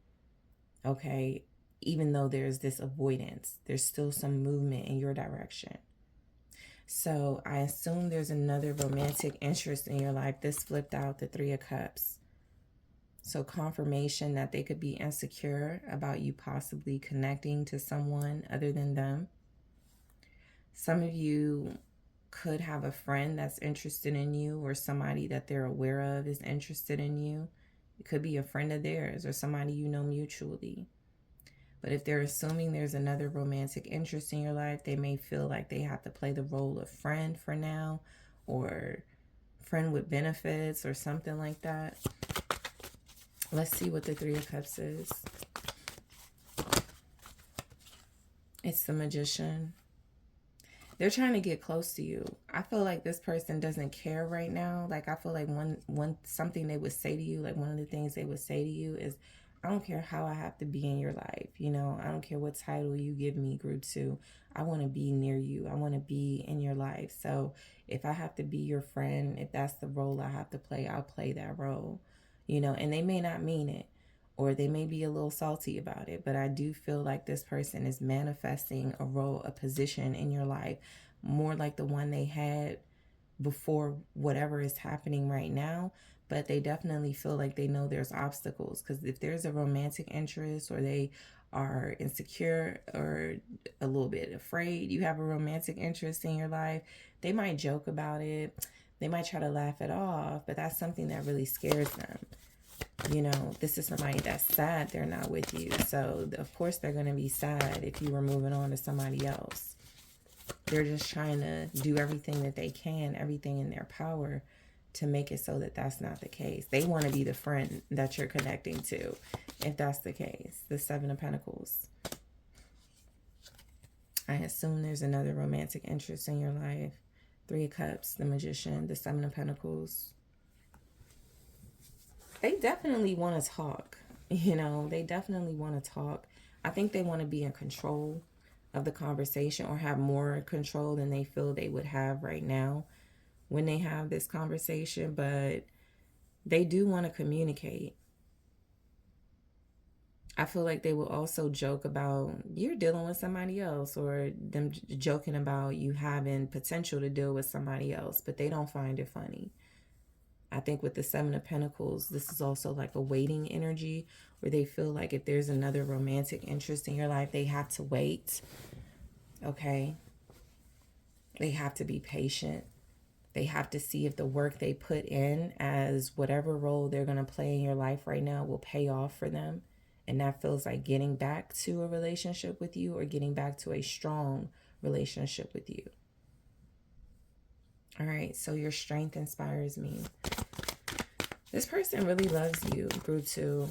Okay? Even though there's this avoidance, there's still some movement in your direction. So I assume there's another romantic interest in your life. This flipped out, the 3 of Cups. So confirmation that they could be insecure about you possibly connecting to someone other than them. Some of you could have a friend that's interested in you, or somebody that they're aware of is interested in you. It could be a friend of theirs or somebody you know mutually. But if they're assuming there's another romantic interest in your life, they may feel like they have to play the role of friend for now, or friend with benefits, or something like that. Let's see what the 3 of Cups is. It's the Magician. They're trying to get close to you. I feel like this person doesn't care right now. Like, I feel like one something they would say to you, like one of the things they would say to you is, I don't care how I have to be in your life. You know, I don't care what title you give me, group 2. I want to be near you. I want to be in your life. So if I have to be your friend, if that's the role I have to play, I'll play that role. You know, and they may not mean it, or they may be a little salty about it, but I do feel like this person is manifesting a role, a position in your life, more like the one they had before whatever is happening right now. But they definitely feel like they know there's obstacles, because if there's a romantic interest, or they are insecure or a little bit afraid you have a romantic interest in your life, they might joke about it, they might try to laugh it off, but that's something that really scares them. You know, this is somebody that's sad they're not with you. So, of course, they're going to be sad if you were moving on to somebody else. They're just trying to do everything that they can, everything in their power, to make it so that that's not the case. They want to be the friend that you're connecting to, if that's the case. The 7 of Pentacles. I assume there's another romantic interest in your life. 3 of Cups, the Magician, the 7 of Pentacles. They definitely want to talk. You know, they definitely want to talk. I think they want to be in control of the conversation, or have more control than they feel they would have right now when they have this conversation. But they do want to communicate. I feel like they will also joke about you're dealing with somebody else, or them joking about you having potential to deal with somebody else, but they don't find it funny. I think with the 7 of Pentacles, this is also like a waiting energy, where they feel like if there's another romantic interest in your life, they have to wait. Okay? They have to be patient. They have to see if the work they put in, as whatever role they're going to play in your life right now, will pay off for them. And that feels like getting back to a relationship with you, or getting back to a strong relationship with you. All right, so your strength inspires me. This person really loves you, group 2.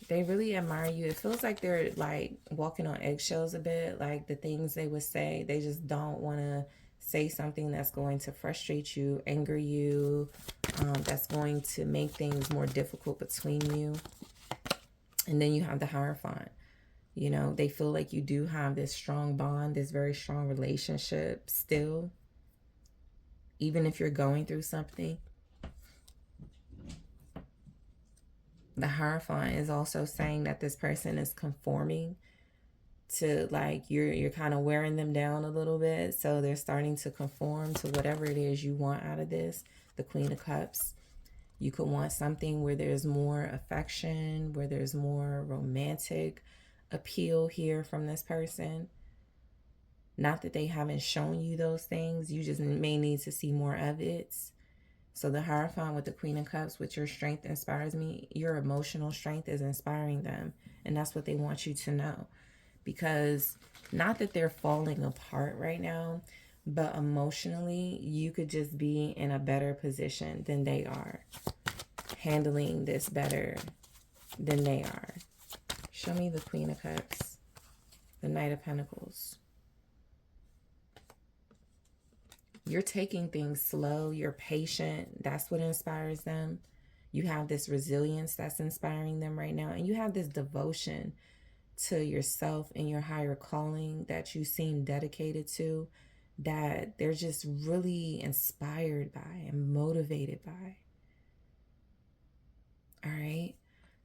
They really admire you. It feels like they're like walking on eggshells a bit, like the things they would say. They just don't want to say something that's going to frustrate you, anger you, that's going to make things more difficult between you. And then you have the Hierophant. You know, they feel like you do have this strong bond, this very strong relationship still. even if you're going through something. The Hierophant is also saying that this person is conforming to, like, you're kind of wearing them down a little bit, so they're starting to conform to whatever it is you want out of this. The Queen of Cups. You could want something where there's more affection, where there's more romantic appeal here from this person. Not that they haven't shown you those things, you just may need to see more of it. So the Hierophant with the Queen of Cups, with your strength inspires me. Your emotional strength is inspiring them, and that's what they want you to know. Because not that they're falling apart right now, but emotionally, you could just be in a better position than they are. Handling this better than they are. Show me the Queen of Cups. The Knight of Pentacles. You're taking things slow. You're patient. That's what inspires them. You have this resilience that's inspiring them right now. And you have this devotion to yourself and your higher calling that you seem dedicated to, that they're just really inspired by and motivated by. All right.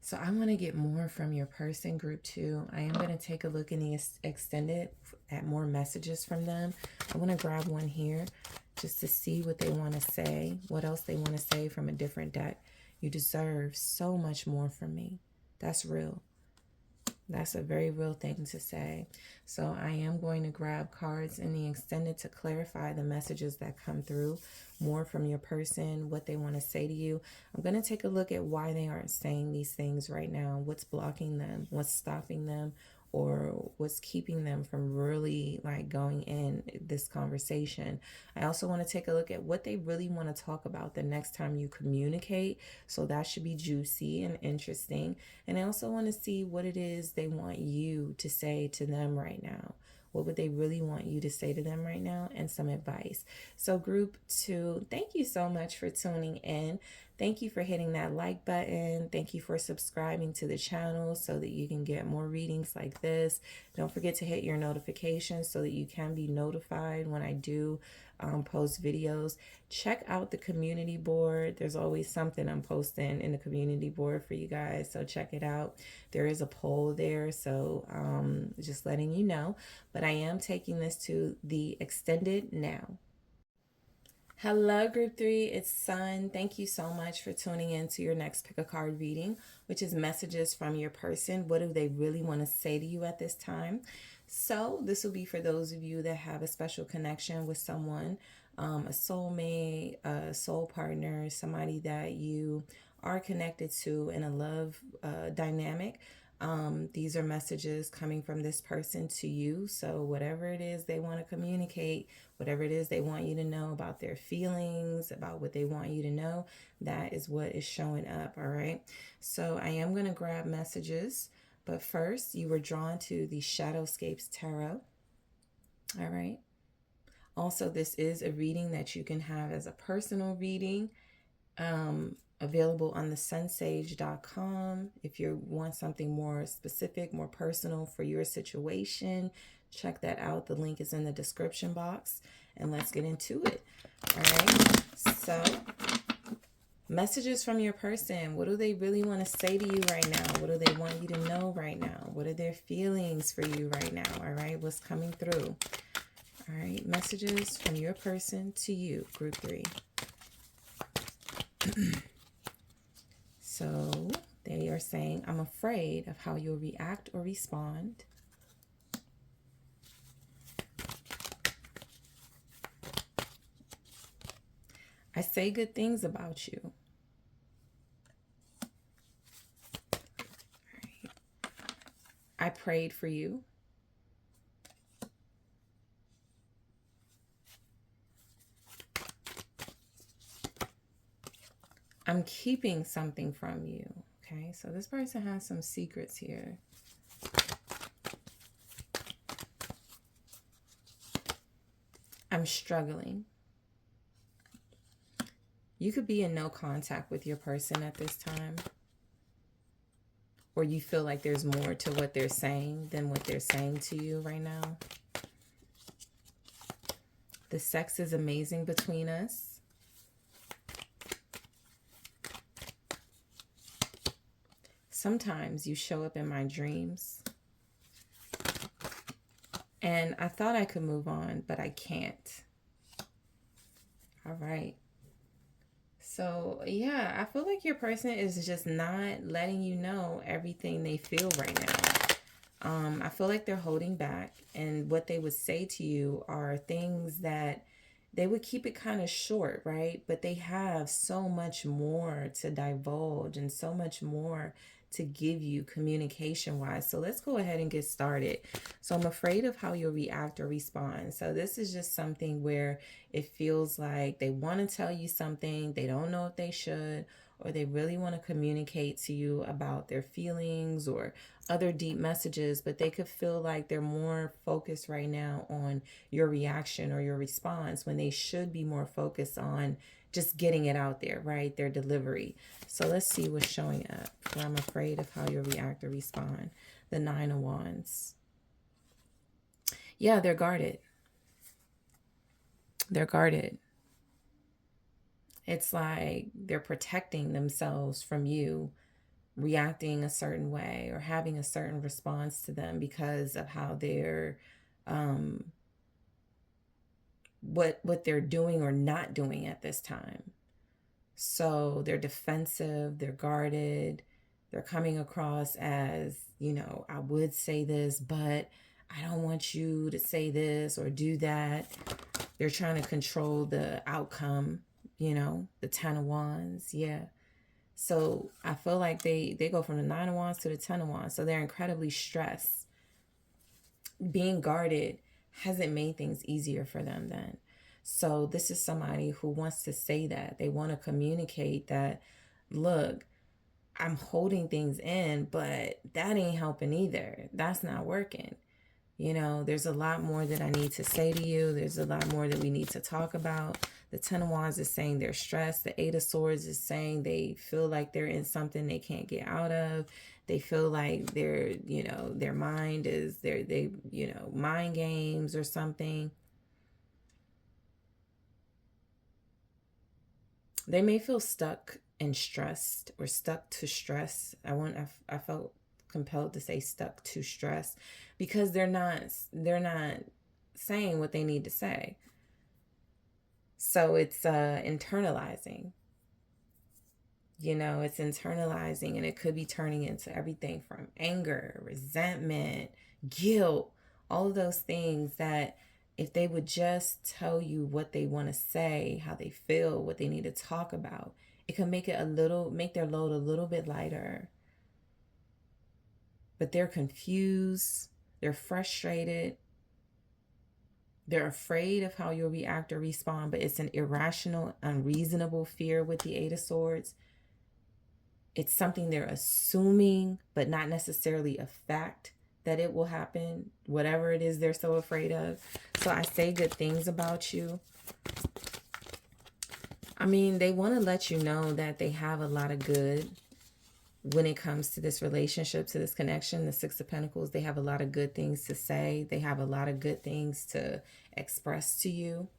So I want to get more from your person, group 2. I am going to take a look in the extended at more messages from them. I want to grab one here just to see what they want to say, what else they want to say from a different deck. You deserve so much more from me. That's real. That's a very real thing to say. So I am going to grab cards in the extended to clarify the messages that come through, more from your person, what they want to say to you. I'm going to take a look at why they aren't saying these things right now, what's blocking them, what's stopping them, or what's keeping them from really like going in this conversation. I also want to take a look at what they really want to talk about the next time you communicate. So that should be juicy and interesting. And I also want to see what it is they want you to say to them right now. What would they really want you to say to them right now? And some advice. So group 2, thank you so much for tuning in. Thank you for hitting that like button. Thank you for subscribing to the channel so that you can get more readings like this. Don't forget to hit your notifications so that you can be notified when I do post videos. Check out the community board. There's always something I'm posting in the community board for you guys, so check it out. There is a poll there, so just letting you know. But I am taking this to the extended now. Hello, group 3, it's Sun. Thank you so much for tuning in to your next pick a card reading, which is messages from your person. What do they really want to say to you at this time? So this will be for those of you that have a special connection with someone, a soulmate, a soul partner, somebody that you are connected to in a love dynamic. These are messages coming from this person to you. So whatever it is they want to communicate, whatever it is they want you to know about their feelings, about what they want you to know, that is what is showing up. All right. So I am going to grab messages. But first, you were drawn to the Shadowscapes Tarot. All right. Also, this is a reading that you can have as a personal reading, available on TheSunSage.com. If you want something more specific, more personal for your situation, check that out. The link is in the description box. And let's get into it. All right. So, messages from your person. What do they really want to say to you right now? What do they want you to know right now? What are their feelings for you right now? All right, what's coming through? All right, messages from your person to you, group 3. So they are saying, I'm afraid of how you'll react or respond. I say good things about you. I prayed for you. I'm keeping something from you. Okay, so this person has some secrets here. I'm struggling. You could be in no contact with your person at this time. Or you feel like there's more to what they're saying than what they're saying to you right now. The sex is amazing between us. Sometimes you show up in my dreams. And I thought I could move on, but I can't. All right. So, yeah, I feel like your person is just not letting you know everything they feel right now. I feel like they're holding back, and what they would say to you are things that they would keep it kind of short, right? But they have so much more to divulge and so much more to give you communication wise. So let's go ahead and get started. So I'm afraid of how you'll react or respond. So this is just something where it feels like they want to tell you something, they don't know if they should, or they really want to communicate to you about their feelings or other deep messages, but they could feel like they're more focused right now on your reaction or your response when they should be more focused on just getting it out there, right? Their delivery. So let's see what's showing up. I'm afraid of how you'll react or respond. The Nine of Wands. Yeah, they're guarded. They're guarded. It's like they're protecting themselves from you reacting a certain way or having a certain response to them because of how they're what they're doing or not doing at this time. So they're defensive, they're guarded, they're coming across as, I would say this, but I don't want you to say this or do that. They're trying to control the outcome, the Ten of Wands. Yeah. So I feel like they go from the Nine of Wands to the Ten of Wands. So they're incredibly stressed. Being guarded hasn't made things easier for them then. So this is somebody who wants to say that. They want to communicate that, look, I'm holding things in, but that ain't helping either. That's not working. There's a lot more that I need to say to you. There's a lot more that we need to talk about. The Ten of Wands is saying they're stressed. The Eight of Swords is saying they feel like they're in something they can't get out of. They feel like their mind is, mind games or something. They may feel stuck and stressed or stuck to stress. I felt compelled to say stuck to stress because they're not saying what they need to say. So it's internalizing. It's internalizing, and it could be turning into everything from anger, resentment, guilt, all of those things that if they would just tell you what they want to say, how they feel, what they need to talk about, it can make their load a little bit lighter. But they're confused, they're frustrated, they're afraid of how you'll react or respond, but it's an irrational, unreasonable fear with the Eight of Swords. It's something they're assuming, but not necessarily a fact that it will happen, whatever it is they're so afraid of. So I say good things about you. I mean, they want to let you know that they have a lot of good when it comes to this relationship, to this connection. The Six of Pentacles, they have a lot of good things to say. They have a lot of good things to express to you.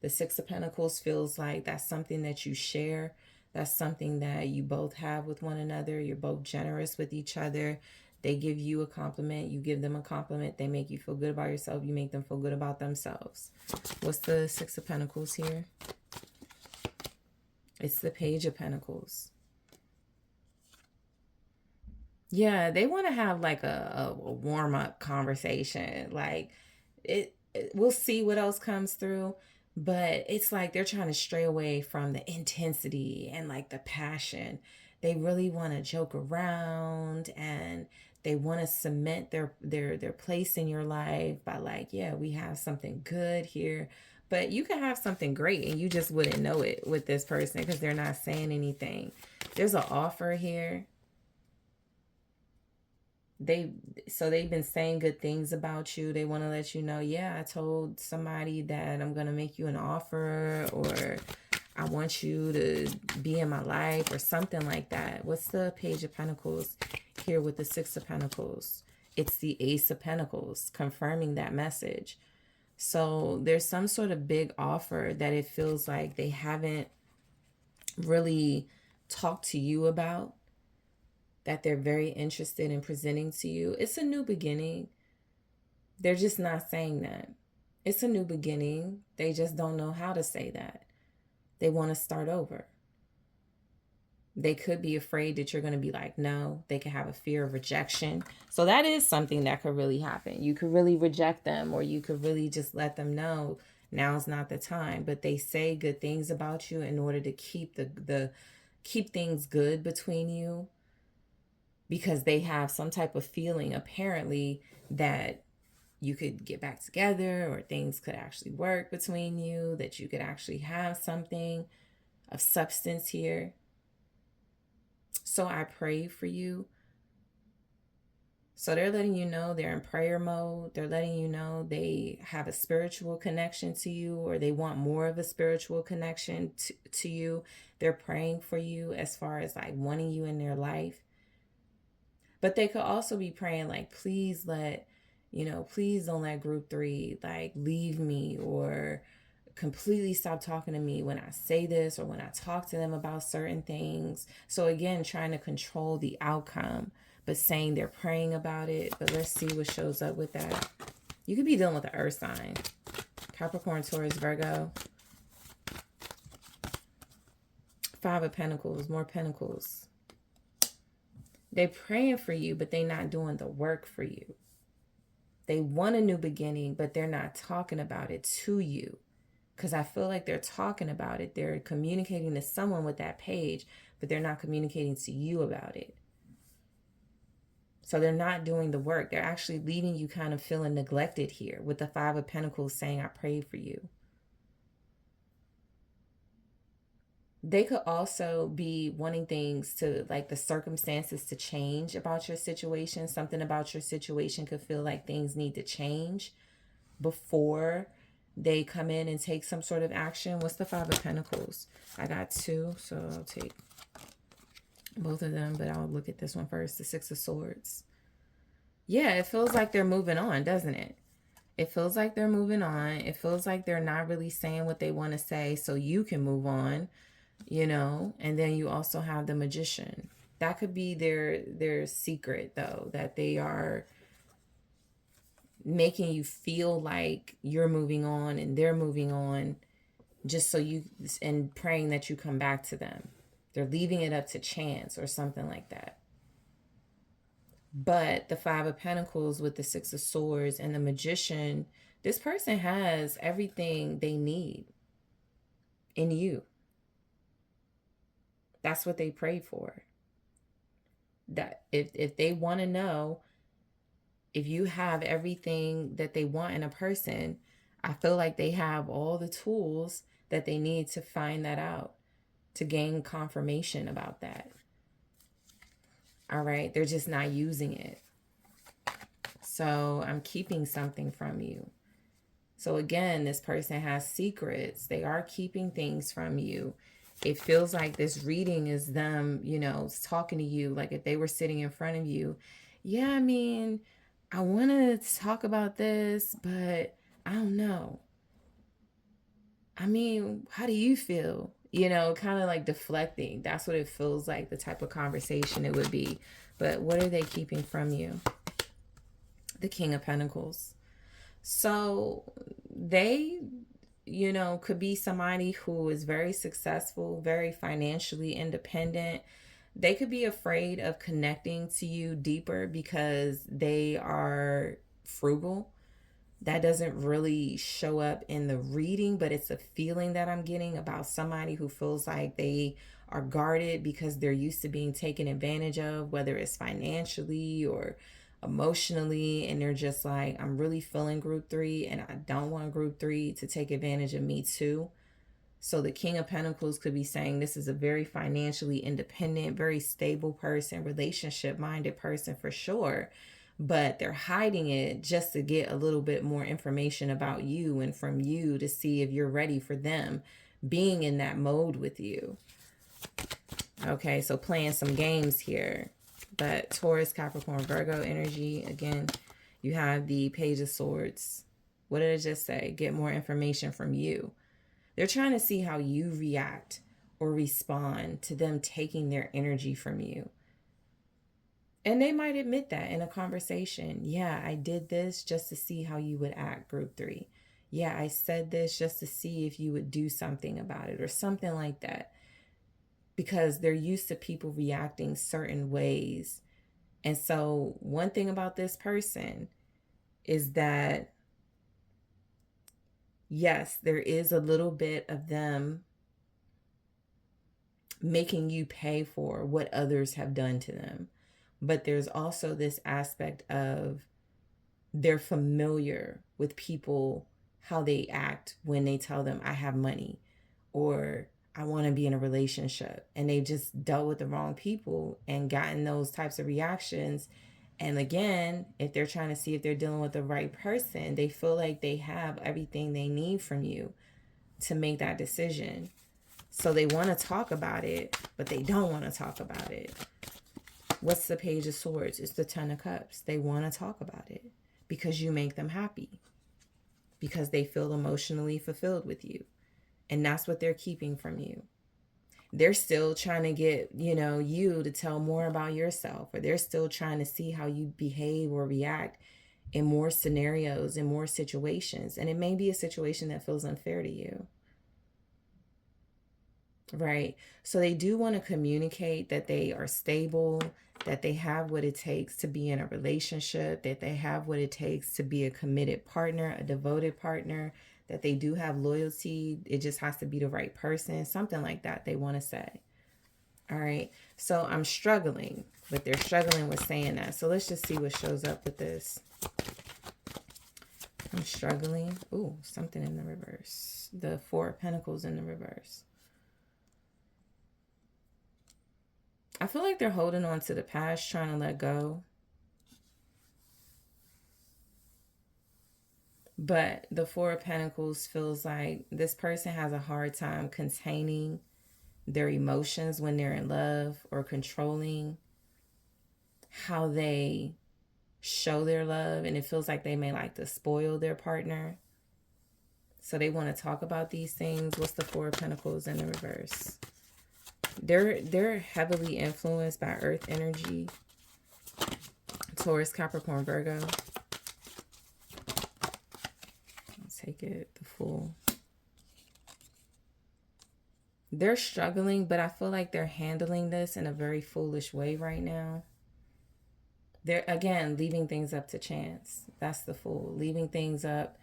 The Six of Pentacles feels like that's something that you share. That's something that you both have with one another. You're both generous with each other. They give you a compliment. You give them a compliment. They make you feel good about yourself. You make them feel good about themselves. What's the Six of Pentacles here? It's the Page of Pentacles. Yeah, they want to have like a warm-up conversation. Like we'll see what else comes through, but it's like they're trying to stray away from the intensity and like the passion. They really want to joke around, and they want to cement their place in your life by like, yeah, we have something good here. But you can have something great and you just wouldn't know it with this person because they're not saying anything. There's an offer here. They've been saying good things about you. They want to let you know, yeah, I told somebody that I'm going to make you an offer, or I want you to be in my life, or something like that. What's the Page of Pentacles here with the Six of Pentacles? It's the Ace of Pentacles confirming that message. So there's some sort of big offer that it feels like they haven't really talked to you about, that they're very interested in presenting to you. It's a new beginning. They're just not saying that. It's a new beginning. They just don't know how to say that. They want to start over. They could be afraid that you're going to be like, no. They could have a fear of rejection. So that is something that could really happen. You could really reject them, or you could really just let them know now's not the time. But they say good things about you in order to keep keep things good between you, because they have some type of feeling apparently that you could get back together, or things could actually work between you, that you could actually have something of substance here. So I pray for you. So they're letting you know they're in prayer mode. They're letting you know they have a spiritual connection to you, or they want more of a spiritual connection to you. They're praying for you as far as like wanting you in their life. But they could also be praying like, please please don't let group 3 like leave me, or completely stop talking to me when I say this, or when I talk to them about certain things. So again, trying to control the outcome, but saying they're praying about it. But let's see what shows up with that. You could be dealing with the earth sign. Capricorn, Taurus, Virgo. 5 of Pentacles, more Pentacles. They're praying for you, but they're not doing the work for you. They want a new beginning, but they're not talking about it to you. Because I feel like they're talking about it. They're communicating to someone with that page, but they're not communicating to you about it. So they're not doing the work. They're actually leaving you kind of feeling neglected here, with the 5 of Pentacles saying, I prayed for you. They could also be wanting things to, like, the circumstances to change about your situation. Something about your situation could feel like things need to change before they come in and take some sort of action. What's the 5 of Pentacles? I got 2, so I'll take both of them, but I'll look at this one first. The 6 of Swords. Yeah, it feels like they're moving on, doesn't it? It feels like they're moving on. It feels like they're not really saying what they want to say so you can move on, And then you also have the Magician. That could be their secret, though, that they are making you feel like you're moving on and they're moving on, just so you, and praying that you come back to them. They're leaving it up to chance or something like that. But the 5 of Pentacles with the 6 of Swords and the Magician, this person has everything they need in you. That's what they pray for. That if they want to know if you have everything that they want in a person, I feel like they have all the tools that they need to find that out, to gain confirmation about that. All right, they're just not using it. So I'm keeping something from you. So again, this person has secrets. They are keeping things from you. It feels like this reading is them, talking to you. Like if they were sitting in front of you. Yeah, I mean, I want to talk about this, but I don't know. I mean, how do you feel? Kind of like deflecting. That's what it feels like, the type of conversation it would be. But what are they keeping from you? The King of Pentacles. So they, could be somebody who is very successful, very financially independent. They could be afraid of connecting to you deeper because they are frugal. That doesn't really show up in the reading, but it's a feeling that I'm getting about somebody who feels like they are guarded because they're used to being taken advantage of, whether it's financially or emotionally, and they're just like, I'm really feeling group 3 and I don't want group 3 to take advantage of me too. So the King of Pentacles could be saying this is a very financially independent, very stable person, relationship minded person for sure. But they're hiding it just to get a little bit more information about you and from you to see if you're ready for them being in that mode with you. Okay, so playing some games here. But Taurus, Capricorn, Virgo energy, again, you have the Page of Swords What did it just say? Get more information from you. They're trying to see how you react or respond to them taking their energy from you. And they might admit that in a conversation. Yeah, I did this just to see how you would act, group 3. Yeah, I said this just to see if you would do something about it or something like that. Because they're used to people reacting certain ways. And so one thing about this person is that, yes, there is a little bit of them making you pay for what others have done to them. But there's also this aspect of they're familiar with people, how they act when they tell them, I have money, or I want to be in a relationship. And they just dealt with the wrong people and gotten those types of reactions. And again, if they're trying to see if they're dealing with the right person, they feel like they have everything they need from you to make that decision. So they want to talk about it, but they don't want to talk about it. What's the Page of Swords? It's the Ten of Cups. They want to talk about it because you make them happy, because they feel emotionally fulfilled with you. And that's what they're keeping from you. They're still trying to get, you to tell more about yourself, or they're still trying to see how you behave or react in more scenarios, in more situations. And it may be a situation that feels unfair to you. Right. So they do want to communicate that they are stable, that they have what it takes to be in a relationship, that they have what it takes to be a committed partner, a devoted partner, that they do have loyalty. It just has to be the right person, something like that they want to say. All right. So I'm struggling, but they're struggling with saying that. So let's just see what shows up with this. I'm struggling. Ooh, something in the reverse. The Four of Pentacles in the reverse. I feel like they're holding on to the past, trying to let go. But the Four of Pentacles feels like this person has a hard time containing their emotions when they're in love, or controlling how they show their love. And it feels like they may like to spoil their partner. So they want to talk about these things. What's the Four of Pentacles in the reverse? They're heavily influenced by earth energy. Taurus, Capricorn, Virgo. I'll take it, the Fool. They're struggling, but I feel like they're handling this in a very foolish way right now. They're, again, leaving things up to chance. That's the Fool. Leaving things up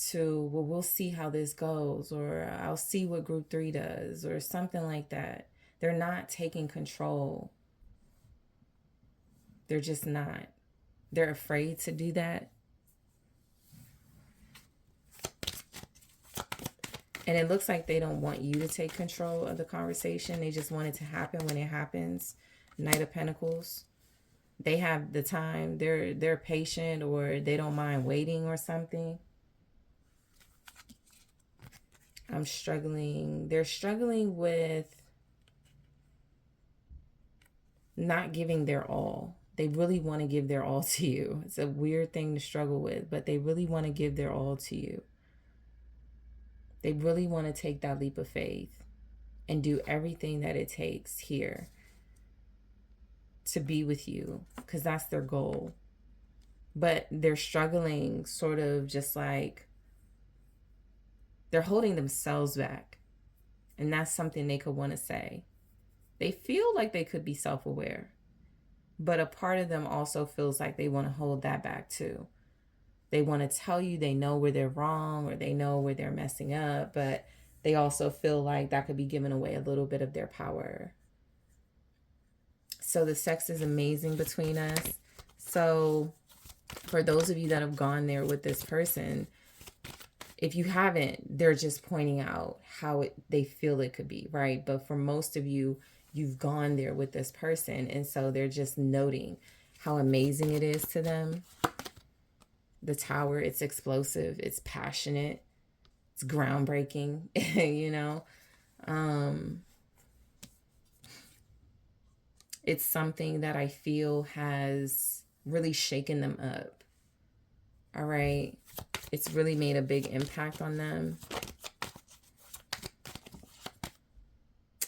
to, well, we'll see how this goes, or I'll see what group 3 does, or something like that. They're not taking control. They're just not. They're afraid to do that. And it looks like they don't want you to take control of the conversation. They just want it to happen when it happens. Knight of Pentacles. They have the time. They're patient, or they don't mind waiting or something. I'm struggling. They're struggling with not giving their all. They really want to give their all to you. It's a weird thing to struggle with, but they really want to give their all to you. They really want to take that leap of faith and do everything that it takes here to be with you, because that's their goal. But they're struggling, sort of just like they're holding themselves back. And that's something they could want to say. They feel like they could be self-aware, but a part of them also feels like they want to hold that back too. They want to tell you they know where they're wrong, or they know where they're messing up, but they also feel like that could be giving away a little bit of their power. So the sex is amazing between us. So for those of you that have gone there with this person, if you haven't, they're just pointing out how they feel it could be, right? But for most of you, you've gone there with this person, and so they're just noting how amazing it is to them. The Tower, it's explosive, it's passionate, it's groundbreaking, it's something that I feel has really shaken them up. All right. It's really made a big impact on them.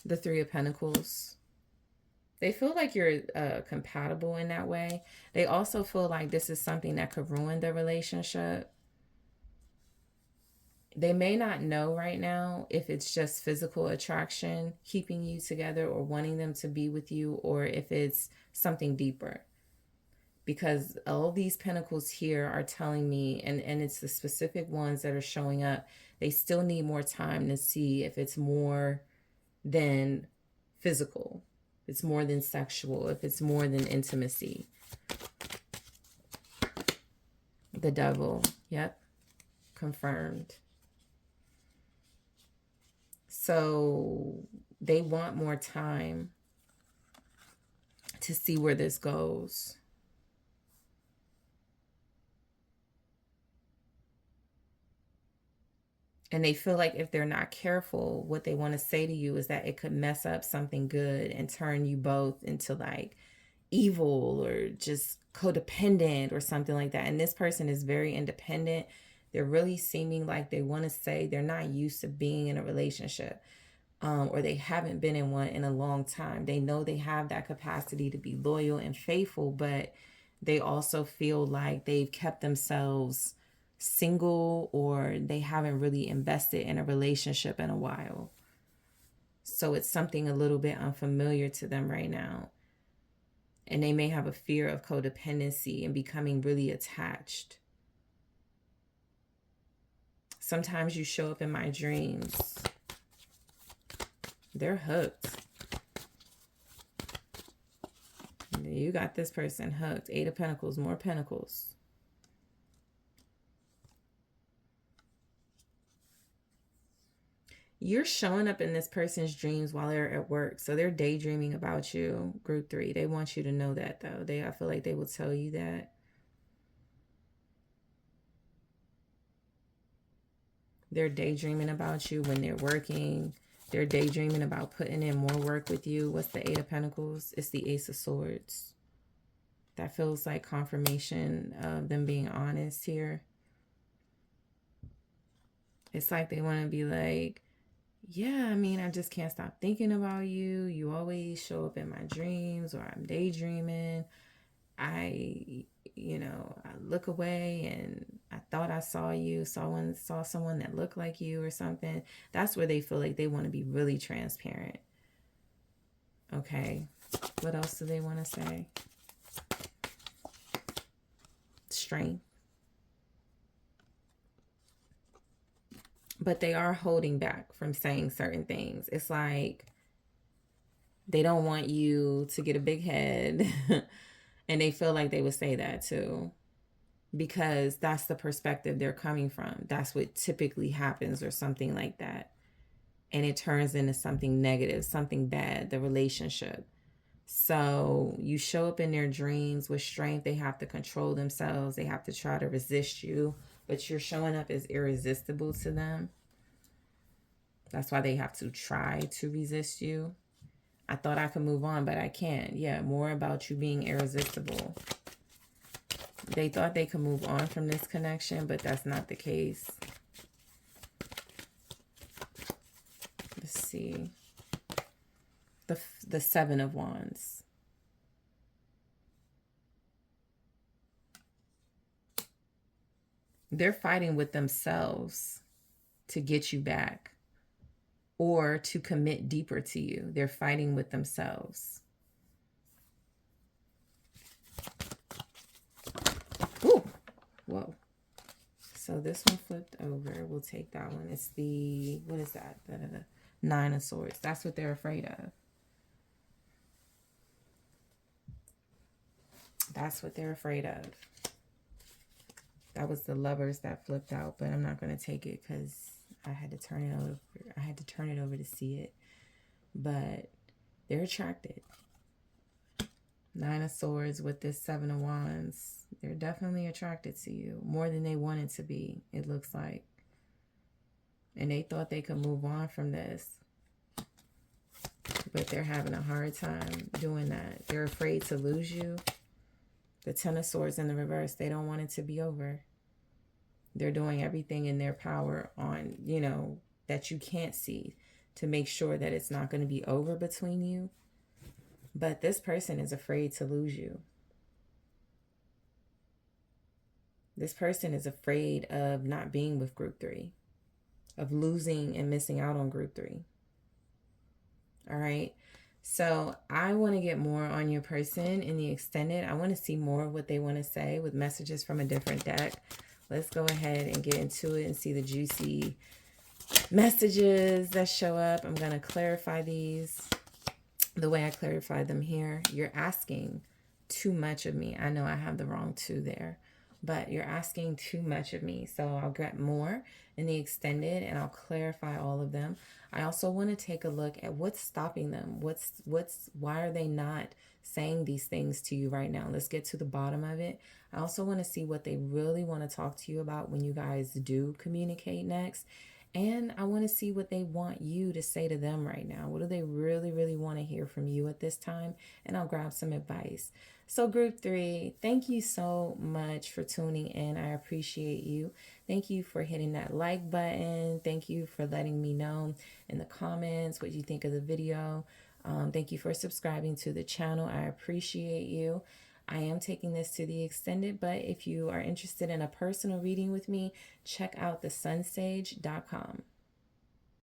The Three of Pentacles. They feel like you're compatible in that way. They also feel like this is something that could ruin the relationship. They may not know right now if it's just physical attraction keeping you together or wanting them to be with you, or if it's something deeper. Because all these pentacles here are telling me, and it's the specific ones that are showing up, they still need more time to see if it's more than physical, if it's more than sexual, if it's more than intimacy. The Devil, yep, confirmed. So they want more time to see where this goes. And they feel like if they're not careful, what they want to say to you is that it could mess up something good and turn you both into like evil or just codependent or something like that. And this person is very independent. They're really seeming like they want to say they're not used to being in a relationship, or they haven't been in one in a long time. They know they have that capacity to be loyal and faithful, but they also feel like they've kept themselves single, or they haven't really invested in a relationship in a while. So it's something a little bit unfamiliar to them right now. And they may have a fear of codependency and becoming really attached. Sometimes you show up in my dreams. They're hooked. You got this person hooked. Eight of Pentacles, more Pentacles. You're showing up in this person's dreams while they're at work. So they're daydreaming about you, group 3. They want you to know that, though. I feel like they will tell you that. They're daydreaming about you when they're working. They're daydreaming about putting in more work with you. What's the Eight of Pentacles? It's the Ace of Swords. That feels like confirmation of them being honest here. It's like they want to be like, yeah, I mean, I just can't stop thinking about you. You always show up in my dreams, or I'm daydreaming. I look away and I thought I saw you, saw someone that looked like you or something. That's where they feel like they want to be really transparent. Okay. What else do they want to say? Strength. But they are holding back from saying certain things. It's like they don't want you to get a big head. And they feel like they would say that too, because that's the perspective they're coming from. That's what typically happens, or something like that. And it turns into something negative, something bad, the relationship. So you show up in their dreams with strength. They have to control themselves. They have to try to resist you, but you're showing up as irresistible to them. That's why they have to try to resist you. I thought I could move on, but I can't. Yeah, more about you being irresistible. They thought they could move on from this connection, but that's not the case. Let's see. The Seven of Wands. They're fighting with themselves to get you back, or to commit deeper to you. They're fighting with themselves. Ooh, whoa. So this one flipped over. We'll take that one. It's the, what is that? The Nine of Swords. That's what they're afraid of. That's what they're afraid of. That was the Lovers that flipped out, but I'm not going to take it because I had to turn it over. I had to turn it over to see it. But they're attracted. Nine of Swords with this Seven of Wands. They're definitely attracted to you. More than they wanted to be, it looks like. And they thought they could move on from this. But they're having a hard time doing that. They're afraid to lose you. The Ten of Swords in the reverse. They don't want it to be over. They're doing everything in their power on, that you can't see to make sure that it's not going to be over between you. But this person is afraid to lose you. This person is afraid of not being with group 3, of losing and missing out on group 3. All right. So I want to get more on your person in the extended. I want to see more of what they want to say with messages from a different deck. Let's go ahead and get into it and see the juicy messages that show up. I'm going to clarify these the way I clarified them here. You're asking too much of me. I know I have the wrong 2 there, but you're asking too much of me. So I'll get more in the extended and I'll clarify all of them. I also want to take a look at what's stopping them. Why are they not saying these things to you right now? Let's get to the bottom of it. I also want to see what they really want to talk to you about when you guys do communicate next. And I want to see what they want you to say to them right now. What do they really, really want to hear from you at this time? And I'll grab some advice. So group 3, thank you so much for tuning in. I appreciate you. Thank you for hitting that like button. Thank you for letting me know in the comments what you think of the video. Thank you for subscribing to the channel. I appreciate you. I am taking this to the extended, but if you are interested in a personal reading with me, check out TheSunSage.com.